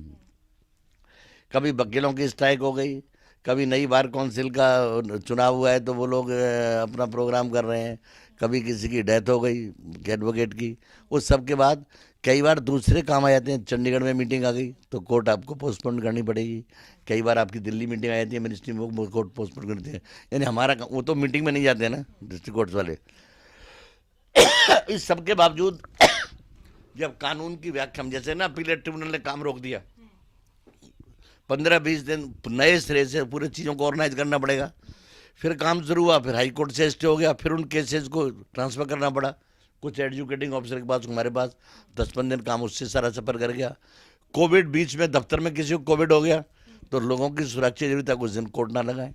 कभी वकीलों की स्ट्राइक हो गई, कभी नई बार काउंसिल का चुनाव हुआ है तो वो लोग अपना प्रोग्राम कर रहे हैं, कभी किसी की डेथ हो गई एडवोकेट की, उस सब के बाद कई बार दूसरे काम आ जाते हैं। चंडीगढ़ में मीटिंग आ गई तो कोर्ट आपको पोस्टपोन करनी पड़ेगी। कई बार आपकी दिल्ली मीटिंग आ जाती है मिनिस्ट्री में, वो कोर्ट पोस्टपोन करती है। यानी हमारा वो तो मीटिंग में नहीं जाते हैं ना डिस्ट्रिक्ट कोर्ट्स वाले। इस सब के बावजूद जब कानून की व्याख्या, जैसे ना अपीलेट ट्रिब्यूनल ने काम रोक दिया, 15-20 दिन नए सिरे से पूरे चीज़ों को ऑर्गेनाइज करना पड़ेगा। फिर काम शुरू हुआ, फिर हाई कोर्ट से स्टे हो गया, फिर उन केसेस को ट्रांसफ़र करना पड़ा कुछ एजुकेटिंग ऑफिसर के पास, हमारे पास 10-15 दिन काम उससे सारा सफ़र कर गया। कोविड बीच में दफ्तर में किसी को कोविड हो गया तो लोगों की सुरक्षा जरूरी था, कुछ दिन कोर्ट ना लगाए।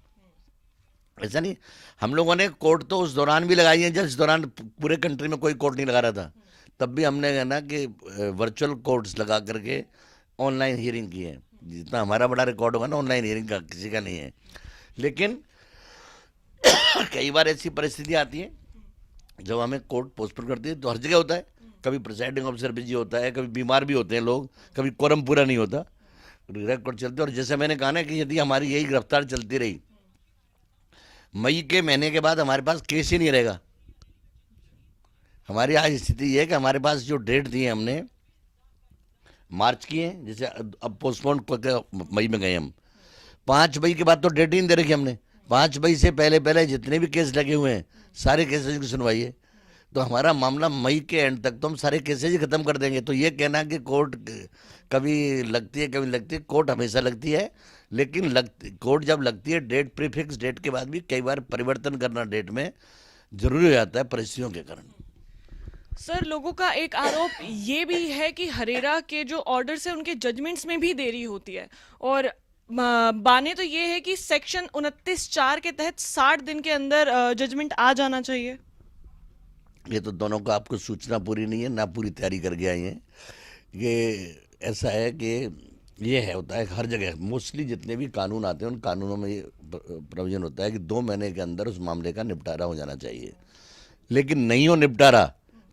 ऐसा नहीं, हम लोगों ने कोर्ट तो उस दौरान भी लगाई है जिस दौरान पूरे कंट्री में कोई कोर्ट नहीं लगा रहा था। तब भी हमने है ना कि वर्चुअल कोर्ट्स लगा करके ऑनलाइन हियरिंग की है। जितना हमारा बड़ा रिकॉर्ड होगा ना ऑनलाइन हियरिंग का, किसी का नहीं है। लेकिन कई बार ऐसी परिस्थिति आती है जब हमें कोर्ट पोस्टपोन करती है, तो हर जगह होता है। कभी प्रिसाइडिंग ऑफिसर बिजी होता है, कभी बीमार भी होते हैं लोग, कभी कोरम पूरा नहीं होता, रिकॉर्ड चलते। और जैसे मैंने कहा ना कि यदि हमारी यही गिरफ्तार चलती रही, मई के महीने के बाद हमारे पास केस ही नहीं रहेगा। हमारी आज स्थिति ये है कि हमारे पास जो डेट दी है हमने मार्च की है, जैसे अब पोस्टपोन मई में गए हम, 5 मई के बाद तो डेट ही नहीं दे रखी हमने। 5 मई से पहले पहले जितने भी केस लगे हुए हैं सारे केसेज की सुनवाई है। तो हमारा मामला मई के एंड तक तो हम सारे केसेज ही ख़त्म कर देंगे। तो ये कहना कि कोर्ट कभी लगती है कभी लगती है, कोर्ट हमेशा लगती है। लेकिन कोर्ट जब लगती है डेट, प्रीफिक्स डेट के बाद भी कई बार परिवर्तन करना डेट में जरूरी हो जाता है परिस्थितियों के कारण। सर, लोगों का एक आरोप ये भी है कि हरेरा के जो ऑर्डर्स है उनके जजमेंट्स में भी देरी होती है, और बाने तो ये है कि सेक्शन 29(4) के तहत 60 दिन के अंदर जजमेंट आ जाना चाहिए। ये तो दोनों को आपको सूचना पूरी नहीं है, ना पूरी तैयारी करके आई हैं। ये ऐसा है कि ये है, होता है हर जगह, मोस्टली जितने भी कानून आते हैं उन कानूनों में ये प्रोविजन होता है कि 2 महीने के अंदर उस मामले का निपटारा हो जाना चाहिए। लेकिन नहीं हो निपटारा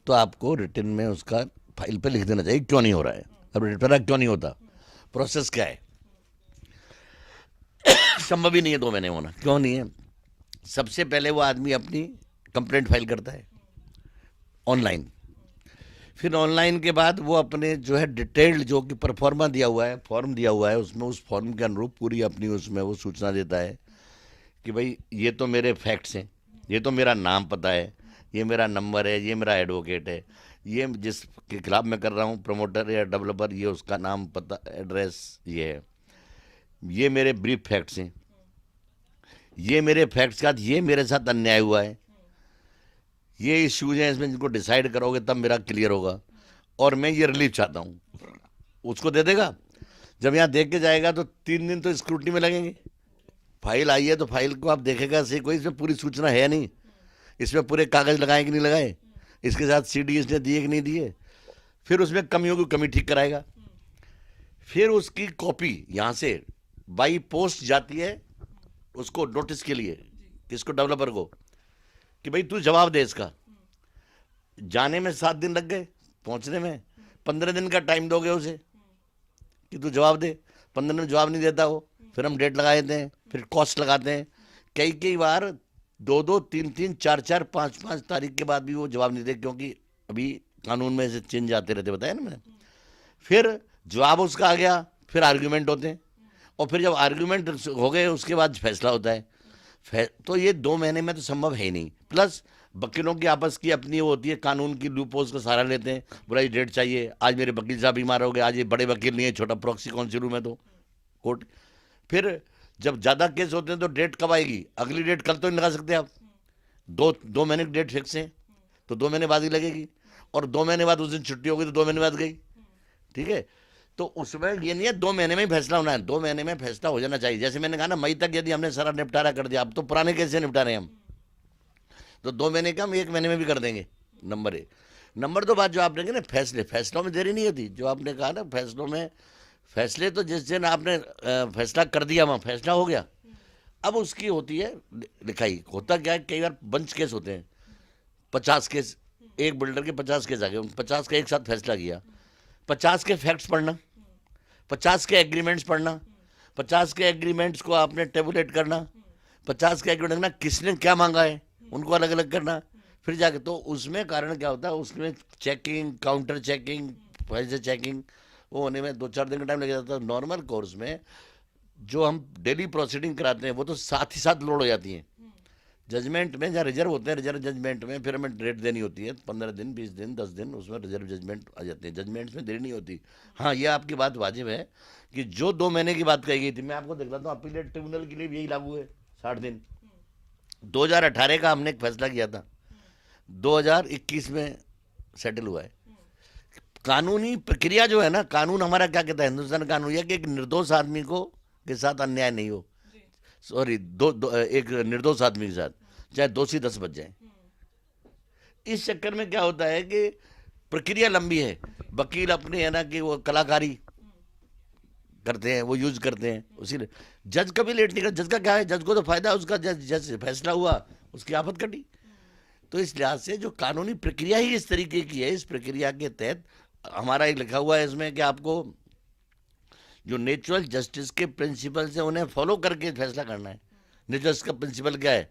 तो आपको रिटन में उसका फाइल पे लिख देना चाहिए क्यों नहीं हो रहा है। अब निपटारा क्यों नहीं होता, प्रोसेस क्या है, संभव ही नहीं है 2 महीने होना। क्यों नहीं है? सबसे पहले वो आदमी अपनी कंप्लेंट फाइल करता है ऑनलाइन, फिर ऑनलाइन के बाद वो अपने जो है डिटेल्ड जो कि परफॉर्मा दिया हुआ है, फॉर्म दिया हुआ है, उसमें उस फॉर्म के अनुरूप पूरी अपनी उसमें वो सूचना देता है कि भाई ये तो मेरे फैक्ट्स हैं, ये तो मेरा नाम पता है, ये मेरा नंबर है, ये मेरा एडवोकेट है, ये जिसके खिलाफ मैं कर रहा हूँ प्रमोटर या डेवलपर, ये उसका नाम पता एड्रेस ये है, ये मेरे ब्रीफ फैक्ट्स हैं, ये मेरे फैक्ट्स के साथ ये मेरे साथ अन्याय हुआ है, ये इश्यूज हैं, इसमें जिनको डिसाइड करोगे तब मेरा क्लियर होगा और मैं ये रिलीफ चाहता हूँ, उसको दे देगा। जब यहाँ देख के जाएगा तो 3 दिन तो स्क्रूटनी में लगेंगे। फाइल आई है तो फाइल को आप देखेगा सही, कोई इसमें पूरी सूचना है नहीं, इसमें पूरे कागज लगाए कि नहीं लगाए, इसके साथ सीडी इसने दिए कि नहीं दिए, फिर उसमें कमियों की कमी ठीक कराएगा, फिर उसकी कॉपी यहाँ से बाई पोस्ट जाती है उसको नोटिस के लिए, किसको, डेवलपर को, कि भाई तू जवाब दे इसका। जाने में 7 दिन लग गए, पहुंचने में 15 दिन का टाइम दोगे उसे कि तू जवाब दे। 15 दिन जवाब नहीं देता वो, फिर हम डेट लगा देते हैं, फिर कॉस्ट लगाते हैं। कई बार 2-2, 3-3, 4-4, 5-5 तारीख के बाद भी वो जवाब नहीं दे, क्योंकि अभी कानून में से चेंज आते रहते, बताया ना मैंने। फिर जवाब उसका आ गया, फिर आर्ग्यूमेंट होते हैं, और फिर जब आर्ग्यूमेंट हो गए उसके बाद फैसला होता है। तो ये 2 महीने में तो संभव है ही नहीं। प्लस वकीलों की आपस की अपनी वो होती है, कानून की लूपहोल्स का सहारा लेते हैं, बुराई डेट चाहिए, आज मेरे वकील साहब बीमार हो गए, आज ये बड़े वकील नहीं है, छोटा प्रॉक्सी कौंसिल रूम है तो कोर्ट। फिर जब ज़्यादा केस होते हैं तो डेट कब आएगी, अगली डेट कल तो नहीं लगा सकते आप, 2 महीने की डेट फिक्स है तो 2 महीने बाद ही लगेगी, और 2 महीने बाद उस दिन छुट्टी होगी तो 2 महीने बाद गई, ठीक है। तो उसमें ये नहीं है 2 महीने में ही फैसला होना है, 2 महीने में फैसला हो जाना चाहिए। जैसे मैंने कहा ना, मई तक यदि हमने सारा निपटारा कर दिया, अब तो पुराने केस से निपटा रहे हैं हम, तो 2 महीने का हम 1 महीने में भी कर देंगे। नंबर 1। नंबर 2 बात जो आपने कही ना, फैसलों में देरी नहीं होती, जो आपने कहा ना फैसलों में, फैसले तो जिस दिन आपने फैसला कर दिया वहाँ फैसला हो गया, अब उसकी होती है लिखाई। होता क्या है, कई बार बंच केस होते हैं, 50 केस, एक बिल्डर के 50 केस आ गए, 50 का एक साथ फैसला किया, 50 के फैक्ट्स पढ़ना, 50 के एग्रीमेंट्स पढ़ना, 50 के एग्रीमेंट्स को आपने टेबुलेट करना, 50 के एग्रीमेंट करना, किसने क्या मांगा है उनको अलग अलग करना, फिर जाके तो उसमें कारण क्या होता है, उसमें चेकिंग, काउंटर चेकिंग, पैसे चेकिंग, वो होने में 2-4 दिन का टाइम लग जाता है। नॉर्मल कोर्स में जो हम डेली प्रोसीडिंग कराते हैं वो तो साथ ही साथ लोड हो जाती हैं। जजमेंट में जहाँ रिजर्व होते हैं, रिजर्व जजमेंट में फिर हमें डेट देनी होती है, 15 दिन, 20 दिन, 10 दिन, उसमें रिजर्व जजमेंट आ जाते हैं। जजमेंट्स में देरी नहीं होती। हाँ, ये आपकी बात वाजिब है कि जो 2 महीने की बात कही गई थी, मैं आपको दिखलाता हूँ, अपीलेट ट्रिब्यूनल के लिए भी यही लागू है, 60 दिन। 2018 का हमने एक फैसला किया था, 2021 में सेटल हुआ है। कानूनी प्रक्रिया जो है ना, कानून हमारा क्या कहता है, हिंदुस्तान कानून, यह कि एक निर्दोष आदमी को के साथ अन्याय नहीं हो, सॉरी, एक निर्दोष आदमी के साथ चाहे दोषी 10 बच जाए। इस चक्कर में क्या होता है कि प्रक्रिया लंबी है, वकील अपने है ना कि वो कलाकारी करते हैं, वो यूज करते हैं, उसीलिए जज कभी लेट नहीं करता। जज का क्या है, जज को तो फायदा है उसका, जज फैसला हुआ, उसकी आफत कटी। तो इस लिहाज से जो कानूनी प्रक्रिया ही इस तरीके की है, इस प्रक्रिया के तहत हमारा एक लिखा हुआ है इसमें कि आपको जो नेचुरल जस्टिस के प्रिंसिपल्स हैं उन्हें फॉलो करके फैसला करना है। नेचुरल जस्टिस का प्रिंसिपल क्या है,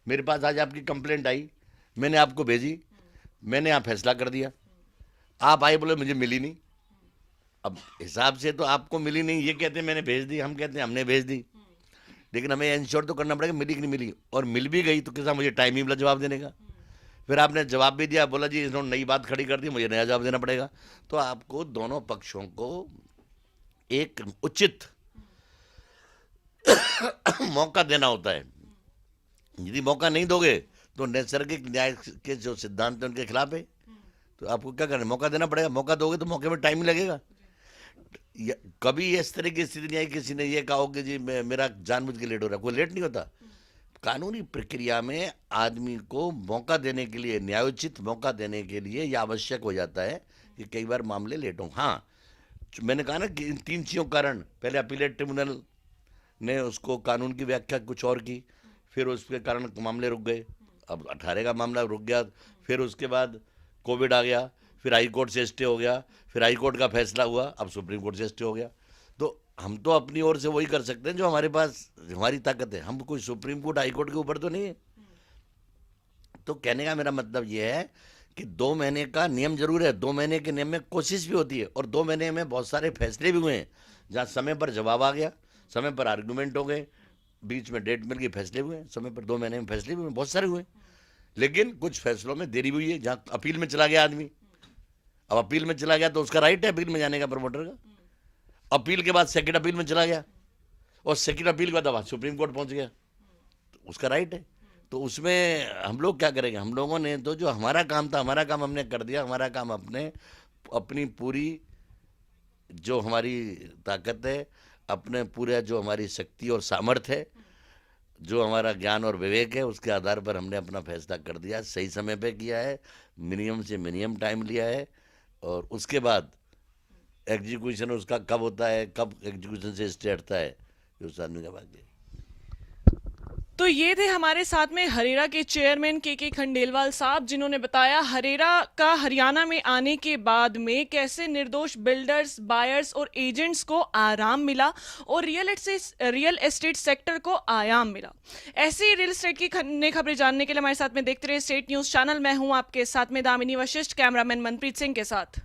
मेरे पास आज आपकी कंप्लेंट आई, मैंने आपको भेजी, मैंने यहाँ फैसला कर दिया, आप आए बोले मुझे मिली नहीं। अब हिसाब से तो आपको मिली नहीं, ये कहते हैं मैंने भेज दी, हम कहते हैं हमने भेज दी, लेकिन हमें इंश्योर तो करना पड़ेगा मिली कि नहीं मिली। और मिल भी गई तो कैसा, मुझे टाइम ही मिला जवाब देने का। फिर आपने जवाब भी दिया, बोला जी इन्होंने नई बात खड़ी कर दी, मुझे नया जवाब देना पड़ेगा। तो आपको दोनों पक्षों को एक उचित मौका देना होता है। यदि मौका नहीं दोगे तो नैसर्गिक न्याय के जो सिद्धांत है उनके खिलाफ है। तो आपको क्या करना है, मौका देना पड़ेगा। मौका दोगे तो मौके में टाइम ही लगेगा। कभी इस तरह की स्थिति नहीं आई किसी ने ये कहा हो कि जी मेरा जानबूझ के लेट हो रहा है। कोई लेट नहीं होता। कानूनी प्रक्रिया में आदमी को मौका देने के लिए, न्यायोचित मौका देने के लिए यह आवश्यक हो जाता है कि कई बार मामले लेट हों। हाँ, मैंने कहा ना कि इन 3 चीज़ों के कारण, पहले अपीलेट ट्रिब्यूनल ने उसको कानून की व्याख्या कुछ और की, फिर उसके कारण मामले रुक गए। अब 18 का मामला रुक गया, फिर उसके बाद कोविड आ गया, फिर हाई कोर्ट से स्टे हो गया, फिर हाई कोर्ट का फैसला हुआ, अब सुप्रीम कोर्ट से स्टे हो गया। तो हम तो अपनी ओर से वही कर सकते हैं जो हमारे पास हमारी ताकत है। हम कोई सुप्रीम कोर्ट हाई कोर्ट के ऊपर तो नहीं है। तो कहने का मेरा मतलब ये है कि 2 महीने का नियम जरूर है। 2 महीने के नियम में कोशिश भी होती है, और 2 महीने में बहुत सारे फैसले भी हुए हैं जहाँ समय पर जवाब आ गया, समय पर आर्गूमेंट हो गए, बीच में डेट मिल गई, फैसले हुए, समय पर 2 महीने में फैसले भी हुए, बहुत सारे हुए। लेकिन कुछ फैसलों में देरी हुई है, जहाँ अपील में चला गया आदमी। अब अपील में चला गया तो उसका राइट है अपील में जाने का, प्रमोटर का। अपील के बाद सेकंड अपील में चला गया, और सेकंड अपील के बाद अब सुप्रीम कोर्ट पहुंच गया, तो उसका राइट है। तो उसमें हम लोग क्या करेंगे? हम लोगों ने तो जो हमारा काम था, हमारा काम हमने कर दिया। हमारा काम अपनी पूरी जो हमारी ताकत है, अपने पूरे जो हमारी शक्ति और सामर्थ्य है, जो हमारा ज्ञान और विवेक है, उसके आधार पर हमने अपना फैसला कर दिया। सही समय पे किया है, मिनिमम से मिनिमम टाइम लिया है, और उसके बाद एग्जीक्यूशन उसका कब होता है, कब एग्जीक्यूशन से स्टे हटता है, ये उस आदमी का भाग्य है। तो ये थे हमारे साथ में हरेरा के चेयरमैन के खंडेलवाल साहब, जिन्होंने बताया हरेरा का हरियाणा में आने के बाद में कैसे निर्दोष बिल्डर्स, बायर्स और एजेंट्स को आराम मिला और रियल एस्टेट सेक्टर को आयाम मिला। ऐसे ही रियल एस्टेट की नई खबरें जानने के लिए हमारे साथ में देखते रहे स्टेट न्यूज चैनल। मैं हूं आपके साथ में दामिनी वशिष्ठ, कैमरामैन मनप्रीत सिंह के साथ।